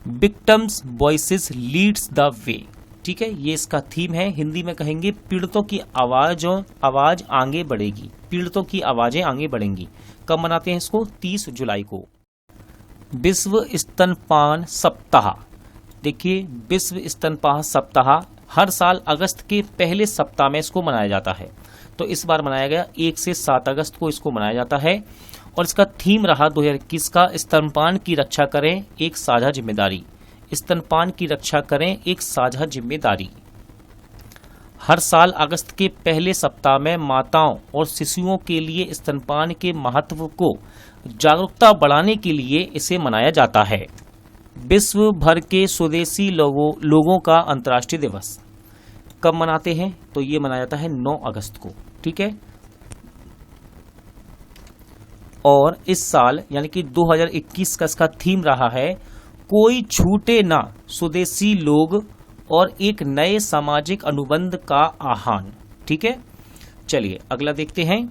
Victims voices leads the way. ठीक है, ये इसका थीम है। हिंदी में कहेंगे पीड़ितों की आवाज आगे बढ़ेगी। पीड़ितों की आवाजें आगे बढ़ेंगी। कब मनाते हैं इसको? 30 जुलाई को। विश्व स्तनपान सप्ताह। देखिए विश्व स्तनपान सप्ताह हर साल अगस्त के पहले सप्ताह में इसको मनाया जाता है। तो इस बार मनाया गया 1 से 7 अगस्त को इसको मनाया जाता है। और इसका थीम रहा 2021 का स्तनपान की रक्षा करें एक साझा जिम्मेदारी। स्तनपान की रक्षा करें एक साझा जिम्मेदारी। हर साल अगस्त के पहले सप्ताह में माताओं और शिशुओं के लिए स्तनपान के महत्व को जागरूकता बढ़ाने के लिए इसे मनाया जाता है। विश्व भर के स्वदेशी लोगों का अंतर्राष्ट्रीय दिवस कब मनाते हैं? तो ये मनाया जाता है 9 अगस्त को। ठीक है, और इस साल यानी कि 2021 का इसका थीम रहा है कोई छूटे ना स्वदेशी लोग और एक नए सामाजिक अनुबंध का आह्वान। ठीक है, चलिए अगला देखते हैं।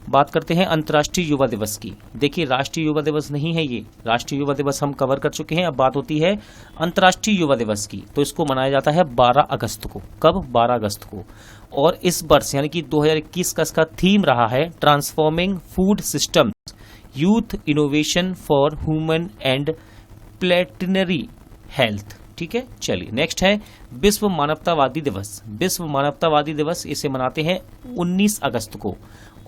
बात करते हैं अंतर्राष्ट्रीय युवा दिवस की। देखिए राष्ट्रीय युवा दिवस नहीं है ये, राष्ट्रीय युवा दिवस हम कवर कर चुके हैं। अब बात होती है अंतर्राष्ट्रीय युवा दिवस की। तो इसको मनाया जाता है 12 अगस्त को। कब? 12 अगस्त को। और इस वर्ष यानी कि 2021 का इसका थीम रहा है transforming food systems, youth innovation for human and planetary health. ठीक है, चलिए नेक्स्ट है विश्व मानवतावादी दिवस। विश्व मानवतावादी दिवस इसे मनाते हैं 19 अगस्त को।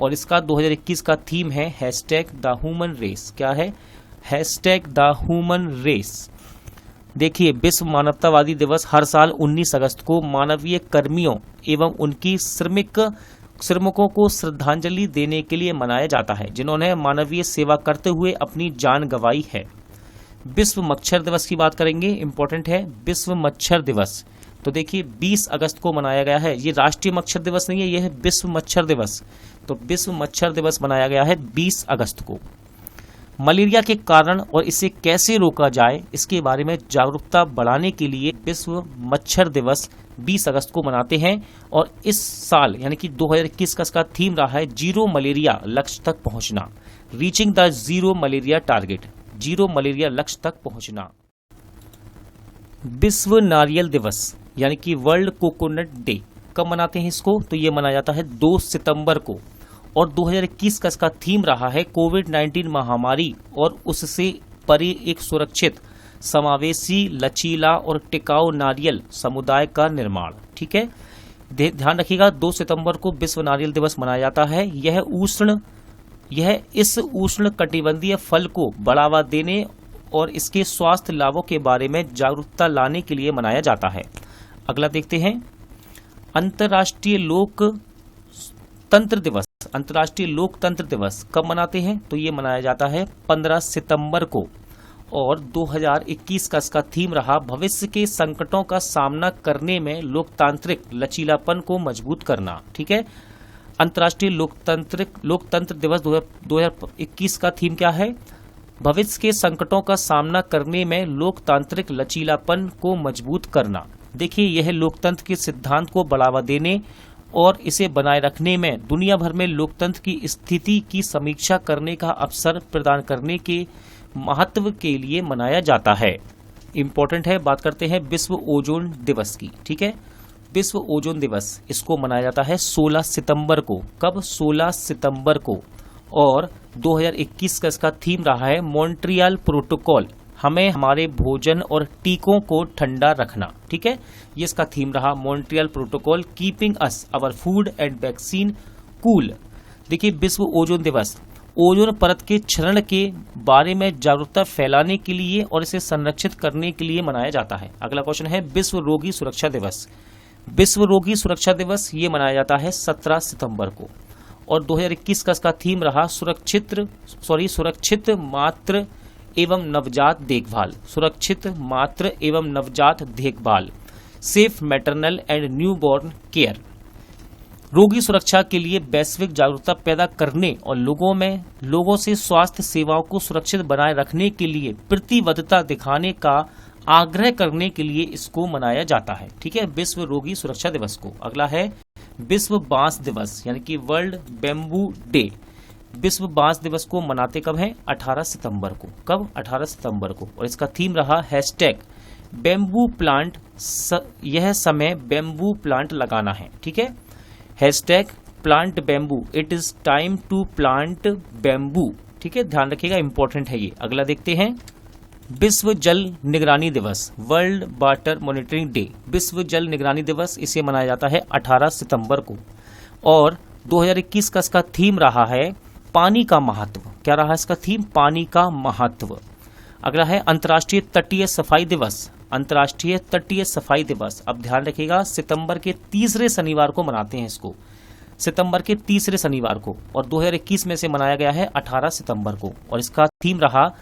और इसका 2021 का थीम है #ह्यूमन-रेस। क्या है? #ह्यूमन-रेस। देखिए विश्व मानवतावादी दिवस हर साल 19 अगस्त को मानवीय कर्मियों एवं उनकी श्रमिकों को श्रद्धांजलि देने के लिए मनाया जाता है, जिन्होंने मानवीय सेवा करते हुए अपनी जान गंवाई है। विश्व मच्छर दिवस की बात करेंगे, इंपॉर्टेंट है विश्व मच्छर दिवस। तो देखिए 20 अगस्त को मनाया गया है। ये राष्ट्रीय मच्छर दिवस नहीं है, यह है विश्व मच्छर दिवस। तो विश्व मच्छर दिवस मनाया गया है 20 अगस्त को। मलेरिया के कारण और इसे कैसे रोका जाए इसके बारे में जागरूकता बढ़ाने के लिए विश्व मच्छर दिवस 20 अगस्त को मनाते हैं। और इस साल यानी कि 2021 का इसका थीम रहा है जीरो मलेरिया लक्ष्य तक पहुंचना। Reaching the zero malaria target, zero malaria लक्ष्य तक पहुंचना। विश्व नारियल दिवस यानी कि वर्ल्ड कोकोनट डे कब मनाते हैं इसको? तो ये मनाया जाता है 2 सितंबर को। और 2021 का इसका थीम रहा है कोविड-19 महामारी और उससे परे एक सुरक्षित, समावेशी, लचीला और टिकाऊ नारियल समुदाय का निर्माण। ठीक है, ध्यान रखिएगा 2 सितंबर को विश्व नारियल दिवस मनाया जाता है। यह इस उष्ण कटिबंधीय फल को बढ़ावा देने और इसके स्वास्थ्य लाभों के बारे में जागरूकता लाने के लिए मनाया जाता है। अगला देखते हैं, अंतर्राष्ट्रीय लोकतंत्र दिवस। अंतर्राष्ट्रीय लोकतंत्र दिवस कब मनाते हैं? तो ये मनाया जाता है 15 सितंबर को, और 2021 का इसका थीम रहा भविष्य के संकटों का सामना करने में लोकतांत्रिक लचीलापन को मजबूत करना। ठीक है, अंतर्राष्ट्रीय लोकतंत्र दिवस 2021 का थीम क्या है? भविष्य के संकटों का सामना करने में लोकतांत्रिक लचीलापन को मजबूत करना। देखिए, यह लोकतंत्र के सिद्धांत को बढ़ावा देने और इसे बनाए रखने में दुनिया भर में लोकतंत्र की स्थिति की समीक्षा करने का अवसर प्रदान करने के महत्व के लिए मनाया जाता है। इंपॉर्टेंट है। बात करते हैं विश्व ओजोन दिवस की। ठीक है, विश्व ओजोन दिवस इसको मनाया जाता है 16 सितंबर को। कब? 16 सितंबर को। और 2021 का इसका थीम रहा है मॉन्ट्रियल प्रोटोकॉल, हमें हमारे भोजन और टीकों को ठंडा रखना। ठीक है, ये इसका थीम रहा Montreal protocol, keeping us our food and vaccine cool. देखिए, विश्व ओजोन दिवस ओजोन परत के क्षरण के बारे में जागरूकता फैलाने के लिए और इसे संरक्षित करने के लिए मनाया जाता है। अगला क्वेश्चन है विश्व रोगी सुरक्षा दिवस। विश्व रोगी सुरक्षा दिवस ये मनाया जाता है 17 सितंबर को, और 2021 का इसका थीम रहा सुरक्षित मातृ एवं नवजात देखभाल। सुरक्षित मातृ एवं नवजात देखभाल, safe maternal and newborn care. रोगी सुरक्षा के लिए वैश्विक जागरूकता पैदा करने और लोगों से स्वास्थ्य सेवाओं को सुरक्षित बनाए रखने के लिए प्रतिबद्धता दिखाने का आग्रह करने के लिए इसको मनाया जाता है। ठीक है, विश्व रोगी सुरक्षा दिवस को। अगला है विश्व बांस दिवस, यानी कि वर्ल्ड बैम्बू डे। विश्व बांस दिवस को मनाते कब है? 18 सितंबर को। कब? 18 सितंबर को। और इसका थीम रहा #बैम्बू प्लांट, यह समय बैम्बू प्लांट लगाना है। ठीक है, #plant bamboo, it is time to plant bamboo. ठीक है, ध्यान रखिएगा, इंपॉर्टेंट है ये। अगला देखते हैं विश्व जल निगरानी दिवस, वर्ल्ड वाटर मॉनिटरिंग डे। विश्व जल निगरानी दिवस इसे मनाया जाता है 18 सितंबर को, और 2021 का इसका थीम रहा है पानी का महत्व। क्या रहा इसका थीम? पानी का महत्व। अगला है अंतर्राष्ट्रीय तटीय सफाई दिवस। अंतर्राष्ट्रीय तटीय सफाई दिवस, अब ध्यान रखिएगा, सितंबर के तीसरे शनिवार को मनाते हैं इसको, सितंबर के तीसरे शनिवार को, और 2021 में से मनाया गया है 18 सितंबर को। और इसका थीम रहा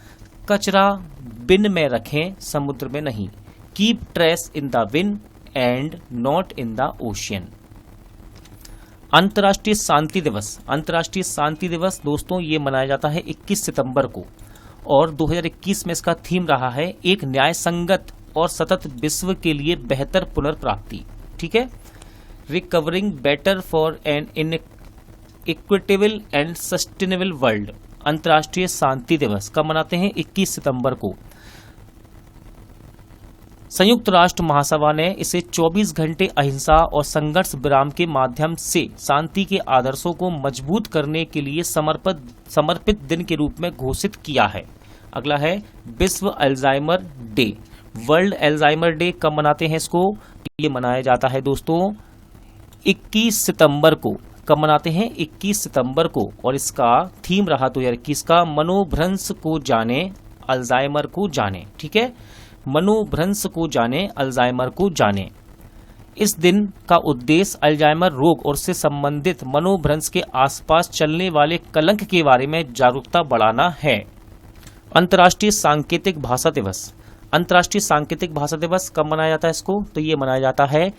कचरा बिन में रखें, समुद्र में नहीं। Keep trash in the win and not in the ocean. अंतर्राष्ट्रीय शांति दिवस। अंतर्राष्ट्रीय शांति दिवस दोस्तों ये मनाया जाता है 21 सितंबर को, और 2021 में इसका थीम रहा है एक न्याय संगत और सतत विश्व के लिए बेहतर पुनर्प्राप्ति। ठीक है, recovering better for an equitable and sustainable world. अंतर्राष्ट्रीय शांति दिवस कब मनाते हैं? 21 सितंबर को। संयुक्त राष्ट्र महासभा ने इसे 24 घंटे अहिंसा और संघर्ष विराम के माध्यम से शांति के आदर्शों को मजबूत करने के लिए समर्पित दिन के रूप में घोषित किया है। अगला है विश्व Alzheimer day. World Alzheimer day कब मनाते हैं इसको? ये मनाया जाता है दोस्तों 21 सितंबर को। कब मनाते हैं? 21 सितंबर को। और इसका थीम रहा 2021 का मनोभ्रंश को जाने, अल्जाइमर को जाने। ठीक है, मनोभ्रंश को जाने, अल्जाइमर को जाने। इस दिन का उद्देश्य अल्जाइमर रोग और उससे संबंधित मनोभ्रंश के आसपास चलने वाले कलंक के बारे में जागरूकता बढ़ाना है। अंतर्राष्ट्रीय सांकेतिक भाषा दिवस। अंतर्राष्ट्रीय सांकेतिक भाषा दिवस कब मनाया जाता है इसको? तो ये मनाया जाता है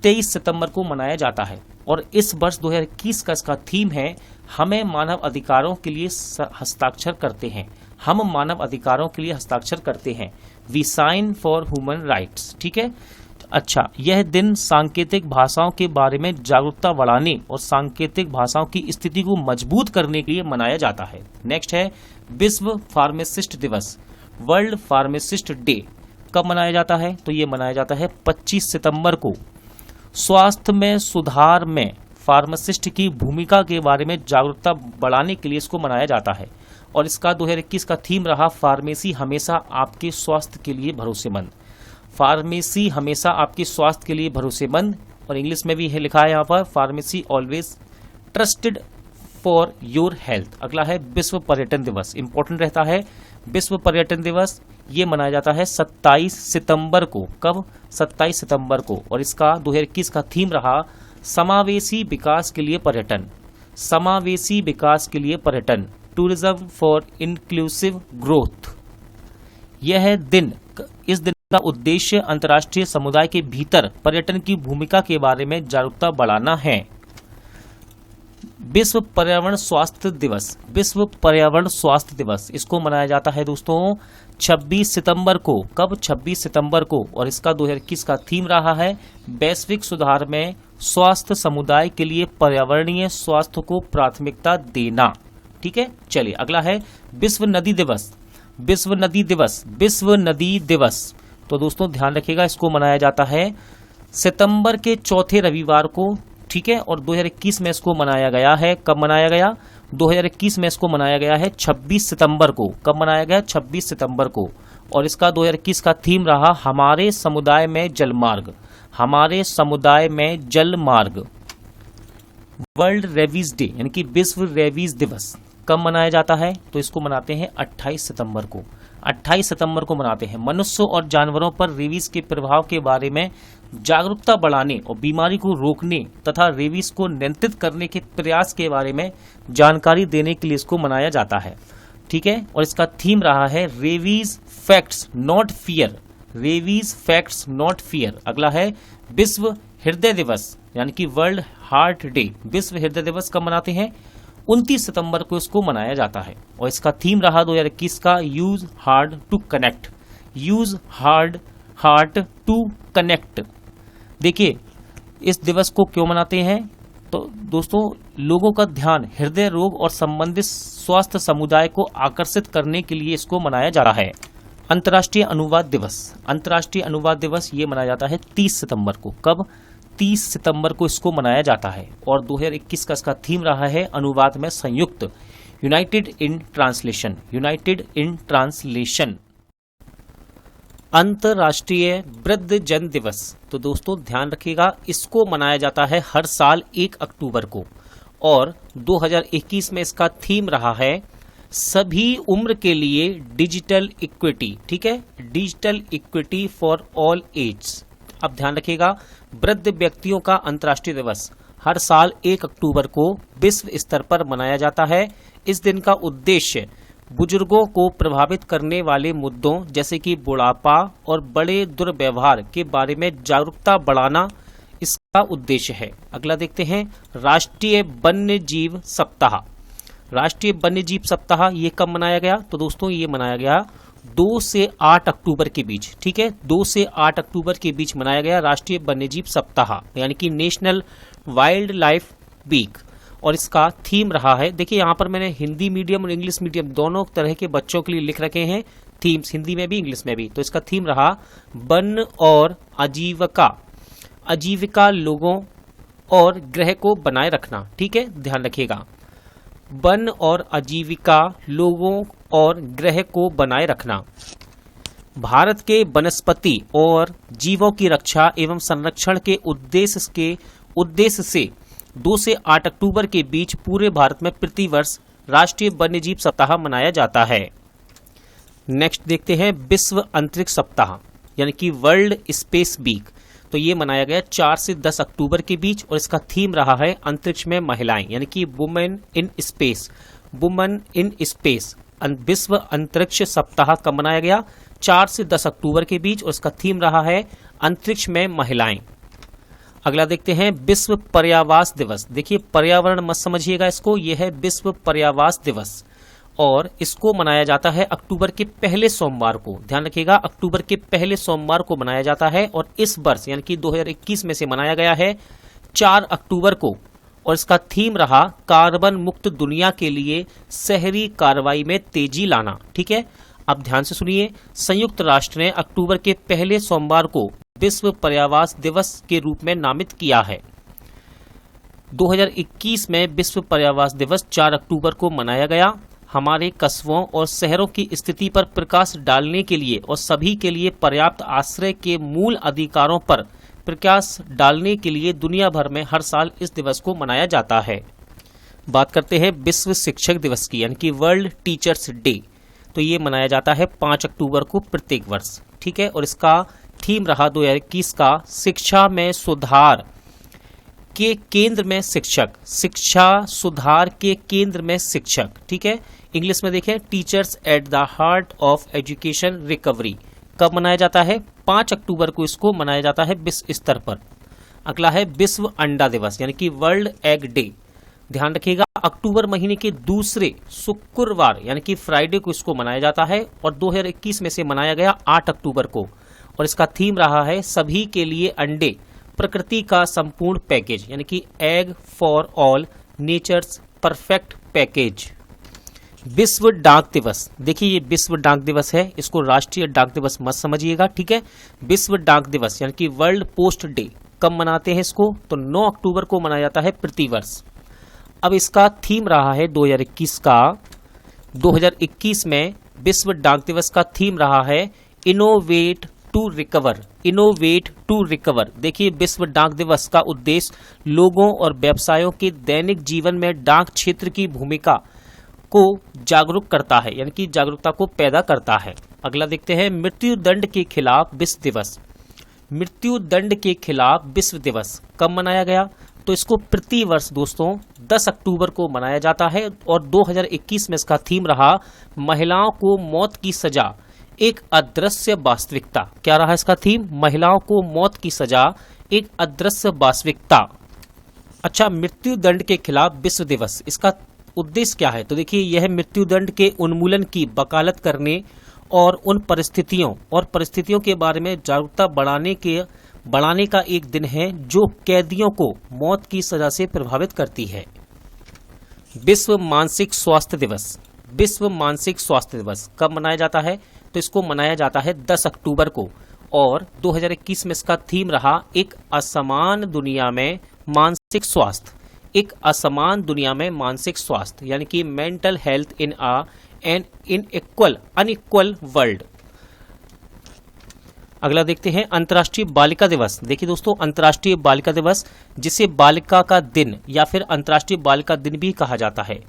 23 सितंबर को मनाया जाता है, और इस वर्ष 2021 का इसका थीम है हमें मानव अधिकारों के लिए हस्ताक्षर करते हैं। हम मानव अधिकारों के लिए हस्ताक्षर करते हैं, we sign for human rights. ठीक है, अच्छा, यह दिन सांकेतिक भाषाओं के बारे में जागरूकता बढ़ाने और सांकेतिक भाषाओं की स्थिति को मजबूत करने के लिए मनाया जाता है। नेक्स्ट है विश्व फार्मासिस्ट दिवस, वर्ल्ड फार्मासिस्ट डे। कब मनाया जाता है? तो ये मनाया जाता है 25 सितंबर को। स्वास्थ्य में सुधार में फार्मासिस्ट की भूमिका के बारे में जागरूकता बढ़ाने के लिए इसको मनाया जाता है, और इसका 2021 का थीम रहा फार्मेसी हमेशा आपके स्वास्थ्य के लिए भरोसेमंद। फार्मेसी हमेशा आपके स्वास्थ्य के लिए भरोसेमंद, और इंग्लिश में भी लिखा है यहाँ पर pharmacy always trusted for your health. अगला है विश्व पर्यटन दिवस, इंपॉर्टेंट रहता है। विश्व पर्यटन दिवस ये मनाया जाता है 27 सितंबर को। कब? 27 सितंबर को। और इसका 2021 का थीम रहा समावेशी विकास के लिए पर्यटन। समावेशी विकास के लिए पर्यटन, टूरिज्म फॉर इंक्लूसिव ग्रोथ। इस दिन का उद्देश्य अंतर्राष्ट्रीय समुदाय के भीतर पर्यटन की भूमिका के बारे में जागरूकता बढ़ाना है। विश्व पर्यावरण स्वास्थ्य दिवस, विश्व पर्यावरण स्वास्थ्य दिवस इसको मनाया जाता है दोस्तों 26 सितंबर को। कब? 26 सितंबर को। और इसका 2021 का थीम रहा है वैश्विक सुधार में स्वास्थ्य समुदाय के लिए पर्यावरणीय स्वास्थ्य को प्राथमिकता देना। ठीक है, चलिए अगला है विश्व नदी दिवस। विश्व नदी दिवस, विश्व नदी दिवस तो दोस्तों ध्यान रखिएगा, इसको मनाया जाता है सितंबर के चौथे रविवार को। ठीक है, और 2021 में इसको मनाया गया है। कब मनाया गया? 2021 में इसको मनाया गया है 26 सितंबर को। कब मनाया गया? 26 सितंबर को। और इसका 2021 का थीम रहा हमारे समुदाय में जलमार्ग। हमारे समुदाय में जलमार्ग। वर्ल्ड रेबीज डे यानी कि विश्व रेबीज दिवस कब मनाया जाता है? तो इसको मनाते हैं 28 सितंबर को। 28 सितंबर को मनाते हैं। मनुष्यों और जानवरों पर रेबीज के प्रभाव के बारे में जागरूकता बढ़ाने और बीमारी को रोकने तथा रेबीज को नियंत्रित करने के प्रयास के बारे में जानकारी देने के लिए इसको मनाया जाता है। ठीक है, और इसका थीम रहा है rabies facts not fear. Rabies facts not fear. अगला है विश्व हृदय दिवस यानी कि वर्ल्ड हार्ट डे। विश्व हृदय दिवस कब मनाते हैं? 29 सितंबर को इसको मनाया जाता है। और इसका थीम रहा 2021 का use heart to connect. Use heart to connect. देखिए इस दिवस को क्यों मनाते हैं? तो दोस्तों लोगों का ध्यान हृदय रोग और संबंधित स्वास्थ्य समुदाय को आकर्षित करने के लिए इसको मनाया जा रहा है। अंतर्राष्ट्रीय अनुवाद दिवस। अंतर्राष्ट्रीय अनुवाद दिवस ये मनाया जाता है 30 सितंबर को। कब? 30 सितंबर को इसको मनाया जाता है। और 2021 का इसका थीम रहा है अनुवाद में संयुक्त, United in translation. United in translation. अंतर्राष्ट्रीय वृद्धजन दिवस तो दोस्तों ध्यान रखिएगा, इसको मनाया जाता है हर साल 1 अक्टूबर को। और 2021 में इसका थीम रहा है सभी उम्र के लिए डिजिटल इक्विटी। ठीक है, digital equity for all age. अब ध्यान रखिएगा, वृद्ध व्यक्तियों का अंतर्राष्ट्रीय दिवस हर साल 1 अक्टूबर को विश्व स्तर पर मनाया जाता है। इस दिन का उद्देश्य बुजुर्गों को प्रभावित करने वाले मुद्दों जैसे कि बुढ़ापा और बड़े दुर्व्यवहार के बारे में जागरूकता बढ़ाना इसका उद्देश्य है। अगला देखते हैं राष्ट्रीय वन्य जीव सप्ताह। राष्ट्रीय वन्य जीव सप्ताह ये कब मनाया गया? तो दोस्तों ये मनाया गया 2 से 8 अक्टूबर के बीच। ठीक है, 2 से 8 अक्टूबर के बीच मनाया गया राष्ट्रीय वन्यजीव सप्ताह यानी कि नेशनल वाइल्ड लाइफ वीक। और इसका थीम रहा है, देखिए यहाँ पर मैंने हिंदी मीडियम और इंग्लिश मीडियम दोनों तरह के बच्चों के लिए लिख रखे हैं थीम्स, हिंदी में भी इंग्लिश में भी। तो इसका थीम रहा वन और आजीविका। आजीविका लोगों और ग्रह को बनाए रखना। ठीक है, ध्यान रखिएगा, वन और आजीविका लोगों और ग्रह को बनाए रखना। भारत के वनस्पति और जीवों की रक्षा एवं संरक्षण के उद्देश्य से 2 से 8 अक्टूबर के बीच पूरे भारत में प्रतिवर्ष राष्ट्रीय वन्यजीव सप्ताह मनाया जाता है। नेक्स्ट देखते हैं विश्व अंतरिक्ष सप्ताह यानी कि वर्ल्ड स्पेस वीक। तो ये मनाया गया 4 से 10 अक्टूबर के बीच और इसका थीम रहा है अंतरिक्ष में महिलाएं यानी कि women in space. Women in space. विश्व अंतरिक्ष सप्ताह कब मनाया गया? 4 से 10 अक्टूबर के बीच और इसका थीम रहा है अंतरिक्ष में महिलाएं। अगला देखते हैं विश्व पर्यावास दिवस। देखिए पर्यावरण मत समझिएगा इसको, यह है विश्व पर्यावास दिवस और इसको मनाया जाता है अक्टूबर के पहले सोमवार को। ध्यान रखिएगा, अक्टूबर के पहले सोमवार को मनाया जाता है और इस वर्ष यानी कि 2021 में से मनाया गया है 4 अक्टूबर को। और इसका थीम रहा कार्बन मुक्त दुनिया के लिए शहरी कार्रवाई में तेजी लाना। ठीक है, अब ध्यान से सुनिए, संयुक्त राष्ट्र ने अक्टूबर के पहले सोमवार को विश्व पर्यावास दिवस के रूप में नामित किया है। 2021 में विश्व पर्यावास दिवस 4 अक्टूबर को मनाया गया। हमारे कस्बों और शहरों की स्थिति पर प्रकाश डालने के लिए और सभी के लिए पर्याप्त आश्रय के मूल अधिकारों पर प्रकाश डालने के लिए दुनिया भर में हर साल इस दिवस को मनाया जाता है। बात करते हैं विश्व शिक्षक दिवस की, यानी कि वर्ल्ड टीचर्स डे। तो ये मनाया जाता है 5 अक्टूबर को प्रत्येक वर्ष, ठीक है। और इसका थीम रहा 2021 का शिक्षा में सुधार के केंद्र में शिक्षक, शिक्षा सुधार के केंद्र में शिक्षक, ठीक है। इंग्लिश में देखें, teachers at the heart of education recovery. कब मनाया जाता है? 5 अक्टूबर को इसको मनाया जाता है विश्व स्तर पर। अगला है विश्व अंडा दिवस, यानी कि वर्ल्ड एग डे। ध्यान रखिएगा, अक्टूबर महीने के दूसरे शुक्रवार यानी कि फ्राइडे को इसको मनाया जाता है और 2021 में से मनाया गया 8 अक्टूबर को। और इसका थीम रहा है सभी के लिए अंडे, प्रकृति का संपूर्ण पैकेज, यानी कि egg for all, nature's perfect package. विश्व डाक दिवस, देखिए ये विश्व डाक दिवस है, इसको राष्ट्रीय डाक दिवस मत समझिएगा, ठीक है। विश्व डाक दिवस यानी कि वर्ल्ड पोस्ट डे कब मनाते हैं इसको? तो 9 अक्टूबर को मनाया जाता है प्रतिवर्ष। अब इसका थीम रहा है 2021 का, 2021 में विश्व डाक दिवस का थीम रहा है innovate to recover, innovate to recover. देखिए विश्व डाक दिवस का उद्देश्य लोगों और व्यवसायों के दैनिक जीवन में डाक क्षेत्र की भूमिका को जागरूक करता है, यानी कि जागरूकता को पैदा करता है। अगला देखते हैं मृत्यु दंड के खिलाफ विश्व दिवस। मृत्यु दंड के खिलाफ विश्व दिवस कब मनाया गया? तो इसको प्रति वर्ष दोस्तों 10 अक्टूबर को मनाया जाता है और 2021 में इसका थीम रहा महिलाओं को मौत की सजा एक अदृश्य वास्तविकता। क्या रहा इसका थीम? महिलाओं को मौत की सजा एक अदृश्य वास्तविकता। अच्छा, मृत्यु दंड के खिलाफ विश्व दिवस, इसका उद्देश्य क्या है? तो देखिए यह मृत्यु दंड के उन्मूलन की वकालत करने और उन परिस्थितियों के बारे में जागरूकता बढ़ाने का एक दिन है जो कैदियों को मौत की सजा से प्रभावित करती है। विश्व मानसिक स्वास्थ्य दिवस, विश्व मानसिक स्वास्थ्य दिवस कब मनाया जाता है? तो इसको मनाया जाता है 10 अक्टूबर को और 2021 में इसका थीम रहा एक असमान दुनिया में मानसिक स्वास्थ्य, एक असमान दुनिया में मानसिक स्वास्थ्य, यानी कि mental health in an unequal world. अगला देखते हैं अंतर्राष्ट्रीय बालिका दिवस। देखिए दोस्तों, अंतर्राष्ट्रीय बालिका दिवस जिसे बालिका का दिन या फिर अंतर्राष्ट्रीय बालिका दिन भी कहा जाता है,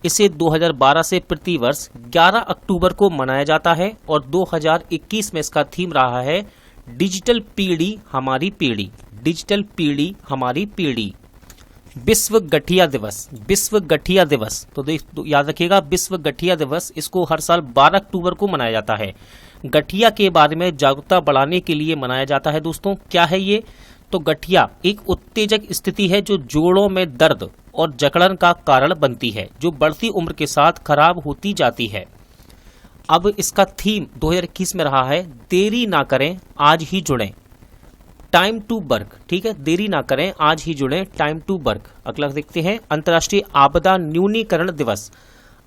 इसे 2012 से प्रतिवर्ष 11 अक्टूबर को मनाया जाता है और 2021 में इसका थीम रहा है डिजिटल पीढ़ी हमारी पीढ़ी, डिजिटल पीढ़ी हमारी पीढ़ी। विश्व गठिया दिवस, विश्व गठिया दिवस तो याद रखिएगा विश्व गठिया दिवस, इसको हर साल 12 अक्टूबर को मनाया जाता है। गठिया के बारे में जागरूकता बढ़ाने के लिए मनाया जाता है। दोस्तों क्या है ये? तो गठिया एक उत्तेजक स्थिति है जो जोड़ों में दर्द और जकड़न का कारण बनती है, जो बढ़ती उम्र के साथ खराब होती जाती है। अब इसका थीम 2021 में रहा है देरी ना करें आज ही जुड़ें, टाइम टू वर्क, ठीक है, देरी ना करें आज ही जुड़ें, टाइम टू वर्क। अगला देखते हैं अंतर्राष्ट्रीय आपदा न्यूनीकरण दिवस।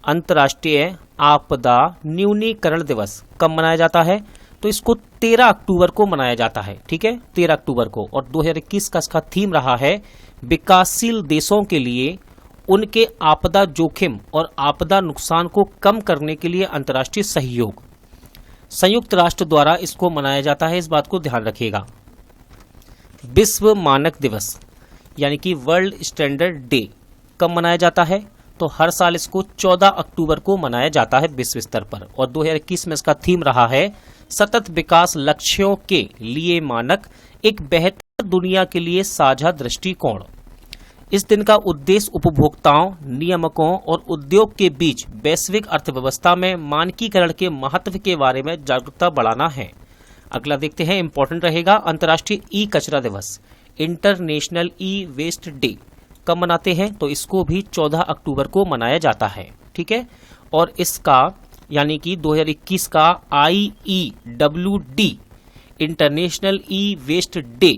अंतर्राष्ट्रीय आपदा न्यूनीकरण दिवस कब मनाया जाता है? तो इसको 13 अक्टूबर को मनाया जाता है, ठीक है, 13 अक्टूबर को। और 2021 का इसका थीम रहा है विकासशील देशों के लिए उनके आपदा जोखिम और आपदा नुकसान को कम करने के लिए अंतर्राष्ट्रीय सहयोग। संयुक्त राष्ट्र द्वारा इसको मनाया जाता है, इस बात को ध्यान रखिएगा। विश्व मानक दिवस यानी कि वर्ल्ड स्टैंडर्ड डे कब मनाया जाता है? तो हर साल इसको 14 अक्टूबर को मनाया जाता है विश्व स्तर पर और 2021 में इसका थीम रहा है सतत विकास लक्ष्यों के लिए मानक, एक बेहतर दुनिया के लिए साझा दृष्टिकोण। इस दिन का उद्देश्य उपभोक्ताओं, नियामकों और उद्योग के बीच वैश्विक अर्थव्यवस्था में मानकीकरण के महत्व के बारे में जागरूकता बढ़ाना है। अगला देखते हैं, इंपॉर्टेंट रहेगा अंतर्राष्ट्रीय ई कचरा दिवस, इंटरनेशनल ई वेस्ट डे कब मनाते हैं? तो इसको भी 14 अक्टूबर को मनाया जाता है, ठीक है। और इसका यानी कि 2021 का IEWD international e waste day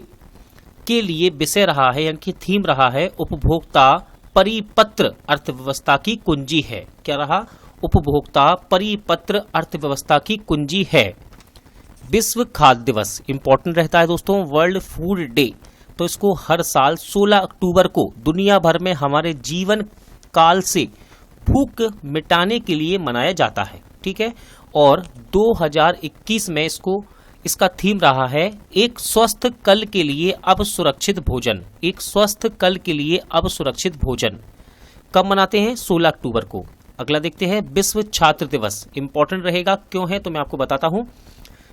के लिए विषय रहा है, यानी कि थीम रहा है उपभोक्ता परिपत्र अर्थव्यवस्था की कुंजी है। क्या रहा? उपभोक्ता परिपत्र अर्थव्यवस्था की कुंजी है। विश्व खाद्य दिवस इंपॉर्टेंट रहता है दोस्तों, वर्ल्ड फूड डे, तो इसको हर साल 16 अक्टूबर को दुनिया भर में हमारे जीवन काल से भूख मिटाने के लिए मनाया जाता है। ठीक है, और 2021 में इसका थीम रहा है एक स्वस्थ कल के लिए अब सुरक्षित भोजन। एक स्वस्थ कल के लिए अब सुरक्षित भोजन कब मनाते हैं? 16 अक्टूबर को। अगला देखते हैं विश्व छात्र दिवस। इंपॉर्टेंट रहेगा, क्यों है तो मैं आपको बताता हूं।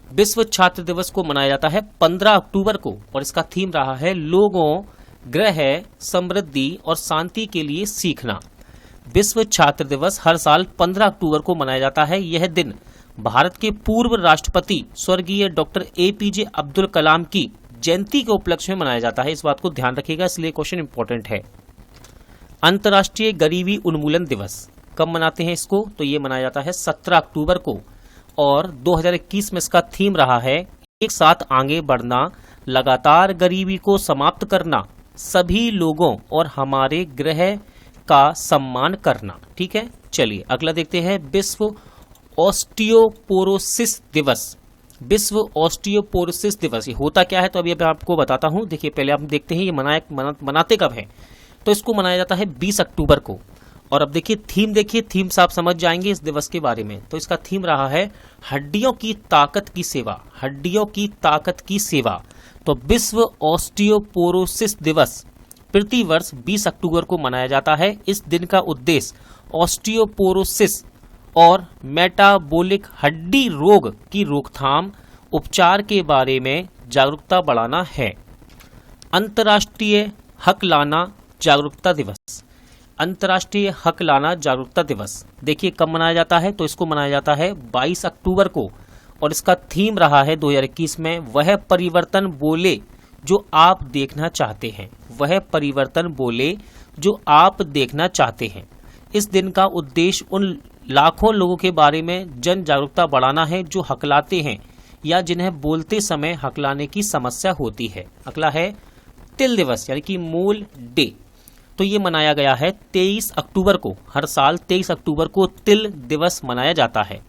विश्व छात्र दिवस को मनाया जाता है 15 अक्टूबर को और इसका थीम रहा है लोगों, ग्रह, समृद्धि और शांति के लिए सीखना। विश्व छात्र दिवस हर साल 15 अक्टूबर को मनाया जाता है। यह दिन भारत के पूर्व राष्ट्रपति स्वर्गीय डॉक्टर APJ अब्दुल कलाम की जयंती के उपलक्ष्य में मनाया जाता है। इस बात को ध्यान रखिएगा, इसलिए क्वेश्चन इंपॉर्टेंट है। अंतर्राष्ट्रीय गरीबी उन्मूलन दिवस कब मनाते हैं इसको? तो ये मनाया जाता है 17 अक्टूबर को और 2021 में इसका थीम रहा है एक साथ आगे बढ़ना, लगातार गरीबी को समाप्त करना, सभी लोगों और हमारे ग्रह का सम्मान करना। ठीक है, चलिए अगला देखते हैं विश्व ऑस्टियोपोरोसिस दिवस। विश्व ऑस्टियोपोरोसिस दिवस ये होता क्या है तो अभी आपको बताता हूं। देखिए पहले आप देखते हैं ये मनाते कब है। तो इसको मनाया जाता है 20 अक्टूबर को। और अब देखिए थीम से आप समझ जाएंगे इस दिवस के बारे में। तो इसका थीम रहा है हड्डियों की ताकत की सेवा। हड्डियों की ताकत की सेवा। तो विश्व ऑस्टियोपोरोसिस दिवस प्रति वर्ष 20 अक्टूबर को मनाया जाता है। इस दिन का उद्देश्य ऑस्टियोपोरोसिस और मेटाबॉलिक हड्डी रोग की रोकथाम, उपचार के बारे में जागरूकता बढ़ाना है। अंतर्राष्ट्रीय हकलाना जागरूकता दिवस। अंतर्राष्ट्रीय हकलाना जागरूकता दिवस देखिए कब मनाया जाता है? तो इसको मनाया जाता है 22 अक्टूबर को और इसका थीम रहा है 2021 में वह परिवर्तन बोले जो आप देखना चाहते हैं। वह परिवर्तन बोले जो आप देखना चाहते हैं। इस दिन का उद्देश्य उन लाखों लोगों के बारे में जन जागरूकता बढ़ाना है जो हकलाते हैं या जिन्हें बोलते समय हकलाने की समस्या होती है। अगला है तिल दिवस यानी कि मूल डे। तो ये मनाया गया है 23 अक्टूबर को। हर साल 23 अक्टूबर को तिल दिवस मनाया जाता है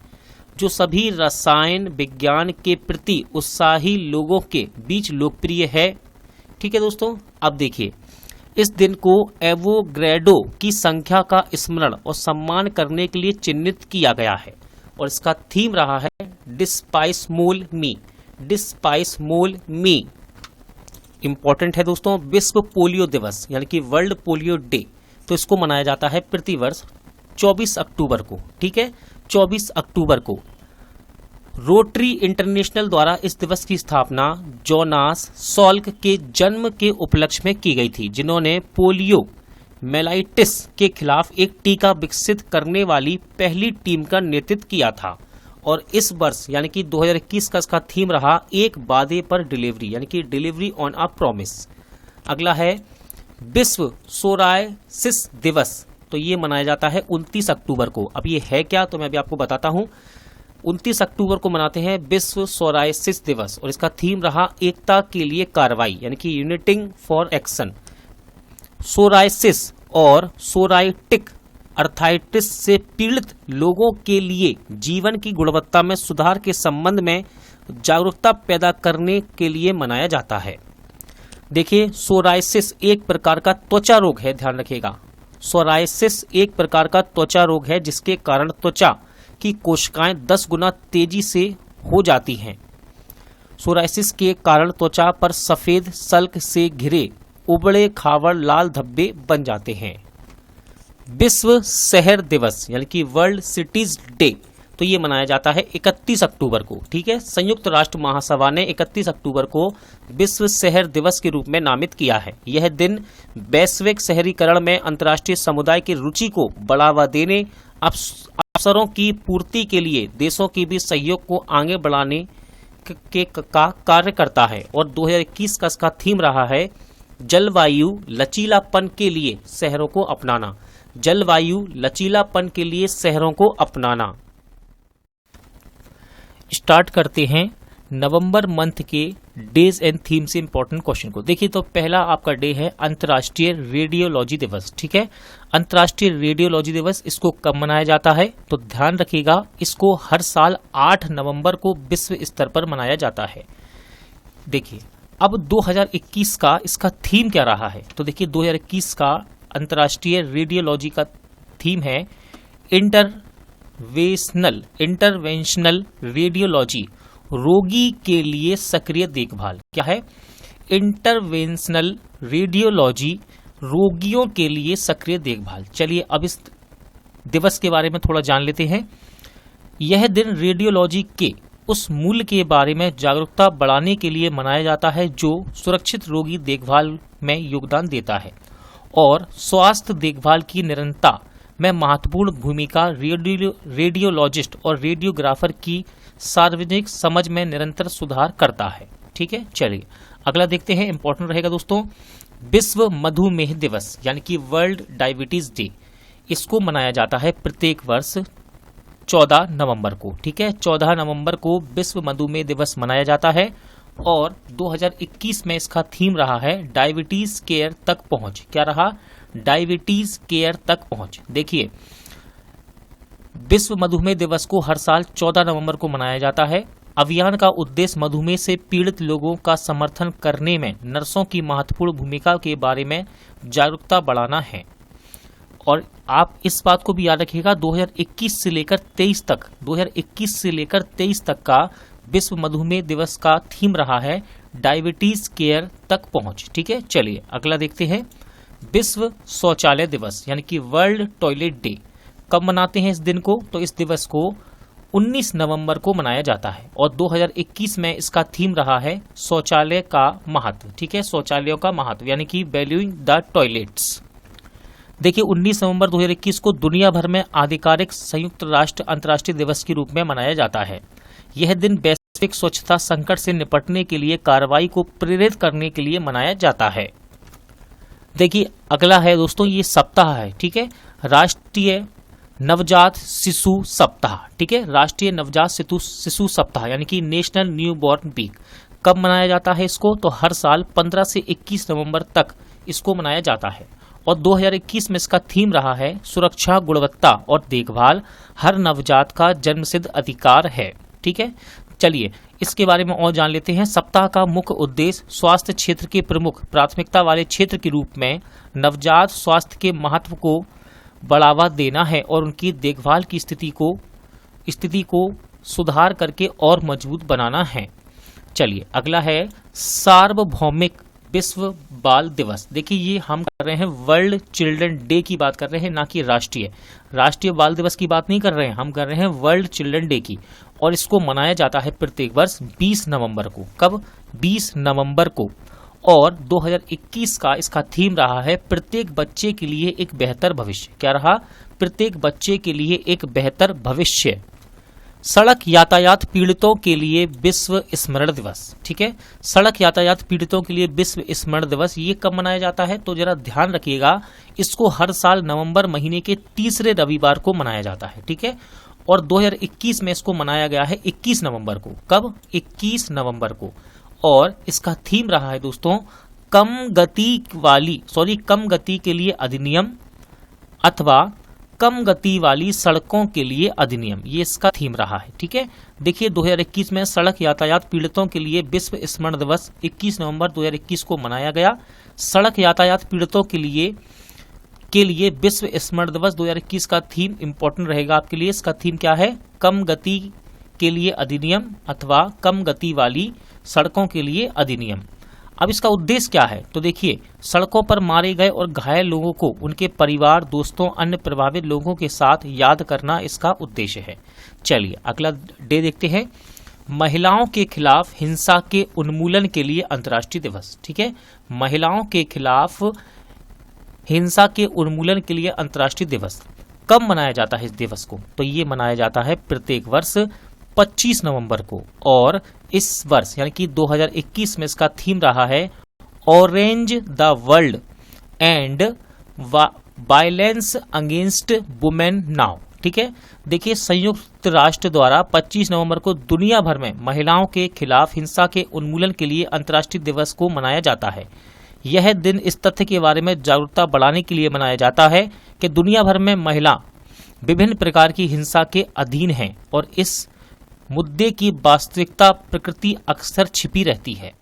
जो सभी रसायन विज्ञान के प्रति उत्साही लोगों के बीच लोकप्रिय है। ठीक है दोस्तों, अब देखिए इस दिन को एवोग्रेडो की संख्या का स्मरण और सम्मान करने के लिए चिन्हित किया गया है और इसका थीम रहा है डिस्पाइस मोल मी। डिस्पाइस मोल मी इंपॉर्टेंट है दोस्तों। विश्व पोलियो दिवस यानी कि वर्ल्ड पोलियो डे। तो इसको मनाया जाता है प्रति वर्ष 24 अक्टूबर को। ठीक है, 24 अक्टूबर को रोटरी इंटरनेशनल द्वारा इस दिवस की स्थापना जोनास सॉल्क के जन्म के उपलक्ष्य में की गई थी, जिन्होंने पोलियो मेलाइटिस के खिलाफ एक टीका विकसित करने वाली पहली टीम का नेतृत्व किया था। और इस वर्ष यानी कि 2021 का इसका थीम रहा एक वादे पर डिलीवरी यानी कि डिलीवरी ऑन अ प्रॉमिस। अगला है विश्व सोरायसिस दिवस। तो ये मनाया जाता है 29 अक्टूबर को। अब ये है क्या तो मैं अभी आपको बताता हूं। 29 अक्टूबर को मनाते हैं विश्व सोरायसिस दिवस और इसका थीम रहा एकता के लिए कार्रवाई यानी कि यूनिटिंग फॉर एक्शन। सोरायसिस और सोराइटिक अर्थाइटिस से पीड़ित लोगों के लिए जीवन की गुणवत्ता में सुधार के संबंध में जागरूकता पैदा करने के लिए मनाया जाता है। देखिए सोरायसिस एक प्रकार का त्वचा रोग है, ध्यान रखिएगा। सोरायसिस एक प्रकार का त्वचा रोग है जिसके कारण त्वचा की कोशिकाएं 10 गुना तेजी से हो जाती हैं। सोरायसिस के कारण त्वचा पर सफेद सल्क से घिरे उबड़े खावड़ लाल धब्बे बन जाते हैं। विश्व शहर दिवस यानी कि वर्ल्ड सिटीज डे। तो ये मनाया जाता है 31 अक्टूबर को। ठीक है, संयुक्त राष्ट्र महासभा ने 31 अक्टूबर को विश्व शहर दिवस के रूप में नामित किया है। यह दिन वैश्विक शहरीकरण में अंतर्राष्ट्रीय समुदाय की रुचि को बढ़ावा देने, अवसरों की पूर्ति के लिए देशों के बीच सहयोग को आगे बढ़ाने का कार्य करता है। और 2021 का इसका थीम रहा है जलवायु लचीलापन के लिए शहरों को अपनाना। जलवायु लचीलापन के लिए शहरों को अपनाना। स्टार्ट करते हैं नवंबर मंथ के डेज एंड थीम से इंपॉर्टेंट क्वेश्चन को। देखिए तो पहला आपका डे है अंतर्राष्ट्रीय रेडियोलॉजी दिवस। ठीक है, अंतर्राष्ट्रीय रेडियोलॉजी दिवस इसको कब मनाया जाता है तो ध्यान रखिएगा, इसको हर साल 8 नवंबर को विश्व स्तर पर मनाया जाता है। देखिए अब 2021 का इसका थीम क्या रहा है तो देखिए 2021 का अंतर्राष्ट्रीय रेडियोलॉजी का थीम है इंटरवेंशनल रेडियोलॉजी, रोगी के लिए सक्रिय देखभाल। क्या है? इंटरवेंशनल रेडियोलॉजी, रोगियों के लिए सक्रिय देखभाल। चलिए अब इस दिवस के बारे में थोड़ा जान लेते हैं। यह दिन रेडियोलॉजी के उस मूल्य के बारे में जागरूकता बढ़ाने के लिए मनाया जाता है जो सुरक्षित रोगी देखभाल में योगदान देता है और स्वास्थ्य देखभाल की निरंतरता में महत्वपूर्ण भूमिका रेडियोलॉजिस्ट और रेडियोग्राफर की सार्वजनिक समझ में निरंतर सुधार करता है। ठीक है, चलिए अगला देखते हैं, इंपॉर्टेंट रहेगा दोस्तों। विश्व मधुमेह दिवस यानी कि वर्ल्ड डायबिटीज डे, इसको मनाया जाता है प्रत्येक वर्ष 14 नवंबर को। ठीक है, 14 नवंबर को विश्व मधुमेह दिवस मनाया जाता है और 2021 में इसका थीम रहा है डायबिटीज केयर तक पहुंच। क्या रहा? डायबिटीज केयर तक पहुंच। देखिए, विश्व मधुमेह दिवस को हर साल 14 नवंबर को मनाया जाता है। अभियान का उद्देश्य मधुमेह से पीड़ित लोगों का समर्थन करने में नर्सों की महत्वपूर्ण भूमिका के बारे में जागरूकता बढ़ाना है। और आप इस बात को भी याद रखिएगा, 2021 से लेकर 23 तक का विश्व मधुमेह दिवस का थीम रहा है डायबिटीज केयर तक पहुंच। ठीक है, चलिए अगला देखते हैं। विश्व शौचालय दिवस यानी कि वर्ल्ड टॉयलेट डे, कब मनाते हैं इस दिन को? तो इस दिवस को 19 नवंबर को मनाया जाता है और 2021 में इसका थीम रहा है शौचालय का महत्व। ठीक है, शौचालयों का महत्व यानी कि वैल्यूइंग द टॉयलेट्स। देखिए, 19 नवंबर 2021 को दुनिया भर में आधिकारिक संयुक्त राष्ट्र अंतर्राष्ट्रीय दिवस के रूप में मनाया जाता है। यह दिन वैश्विक स्वच्छता संकट से निपटने के लिए कार्रवाई को प्रेरित करने के लिए मनाया जाता है। देखिए अगला है दोस्तों, ये सप्ताह है। ठीक है, राष्ट्रीय नवजात शिशु सप्ताह। ठीक है, राष्ट्रीय नवजात शिशु सप्ताह यानी कि नेशनल न्यूबॉर्न वीक, कब मनाया जाता है इसको? तो हर साल 15 से 21 नवंबर तक इसको मनाया जाता है और 2021 में इसका थीम रहा है सुरक्षा, गुणवत्ता और देखभाल, हर नवजात का जन्मसिद्ध अधिकार है। ठीक है, चलिए इसके बारे में और जान लेते हैं। सप्ताह का मुख्य उद्देश्य स्वास्थ्य क्षेत्र के प्रमुख प्राथमिकता वाले क्षेत्र के रूप में नवजात स्वास्थ्य के महत्व को बढ़ावा देना है और उनकी देखभाल की स्थिति को सुधार करके और मजबूत बनाना है। चलिए अगला है सार्वभौमिक विश्व बाल दिवस। देखिए, ये हम कर रहे हैं वर्ल्ड चिल्ड्रन डे की बात कर रहे हैं, ना कि राष्ट्रीय बाल दिवस की बात नहीं कर रहे हैं, हम कर रहे हैं वर्ल्ड चिल्ड्रन डे की। और इसको मनाया जाता है प्रत्येक वर्ष 20 नवंबर को। कब? 20 नवंबर को। और 2021 का इसका थीम रहा है प्रत्येक बच्चे के लिए एक बेहतर भविष्य। क्या रहा? प्रत्येक बच्चे के लिए एक बेहतर भविष्य। सड़क यातायात पीड़ितों के लिए विश्व स्मरण दिवस। ठीक है, सड़क यातायात पीड़ितों के लिए विश्व स्मरण दिवस ये कब मनाया जाता है? तो जरा ध्यान रखिएगा, इसको हर साल नवंबर महीने के तीसरे रविवार को मनाया जाता है। ठीक है, और 2021 में इसको मनाया गया है 21 नवंबर को। कब? 21 नवंबर को। और इसका थीम रहा है दोस्तों कम गति के लिए अधिनियम अथवा कम गति वाली सड़कों के लिए अधिनियम, ये इसका थीम रहा है। ठीक है, देखिए 2021 में सड़क यातायात पीड़ितों के लिए विश्व स्मरण दिवस 21 नवंबर 2021 को मनाया गया। सड़क यातायात पीड़ितों के लिए विश्व स्मरण दिवस 2021 का थीम इंपॉर्टेंट रहेगा आपके लिए। इसका थीम क्या है? कम गति के लिए अधिनियम अथवा कम गति वाली सड़कों के लिए अधिनियम। अब इसका उद्देश्य क्या है? तो देखिए, सड़कों पर मारे गए और घायल लोगों को उनके परिवार, दोस्तों, अन्य प्रभावित लोगों के साथ याद करना इसका उद्देश्य है। चलिए अगला डे देखते हैं, महिलाओं के खिलाफ हिंसा के उन्मूलन के लिए अंतर्राष्ट्रीय दिवस। ठीक है, महिलाओं के खिलाफ हिंसा के उन्मूलन के लिए अंतर्राष्ट्रीय दिवस कब मनाया जाता है इस दिवस को? तो ये मनाया जाता है प्रत्येक वर्ष 25 नवंबर को। और इस वर्ष यानी कि 2021 में इसका थीम रहा है orange the world and violence against women now. ठीक है, देखिए संयुक्त राष्ट्र द्वारा 25 नवंबर को दुनिया भर में महिलाओं के खिलाफ हिंसा के उन्मूलन के लिए अंतर्राष्ट्रीय दिवस को मनाया जाता है। यह दिन इस तथ्य के बारे में जागरूकता बढ़ाने के लिए मनाया जाता है कि दुनिया भर में महिला विभिन्न प्रकार की हिंसा के अधीन हैं और इस मुद्दे की वास्तविकता प्रकृति अक्सर छिपी रहती है।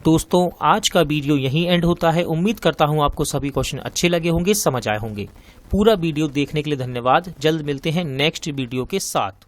दोस्तों आज का वीडियो यहीं एंड होता है। उम्मीद करता हूं आपको सभी क्वेश्चन अच्छे लगे होंगे, समझ आए होंगे। पूरा वीडियो देखने के लिए धन्यवाद। जल्द मिलते हैं नेक्स्ट वीडियो के साथ।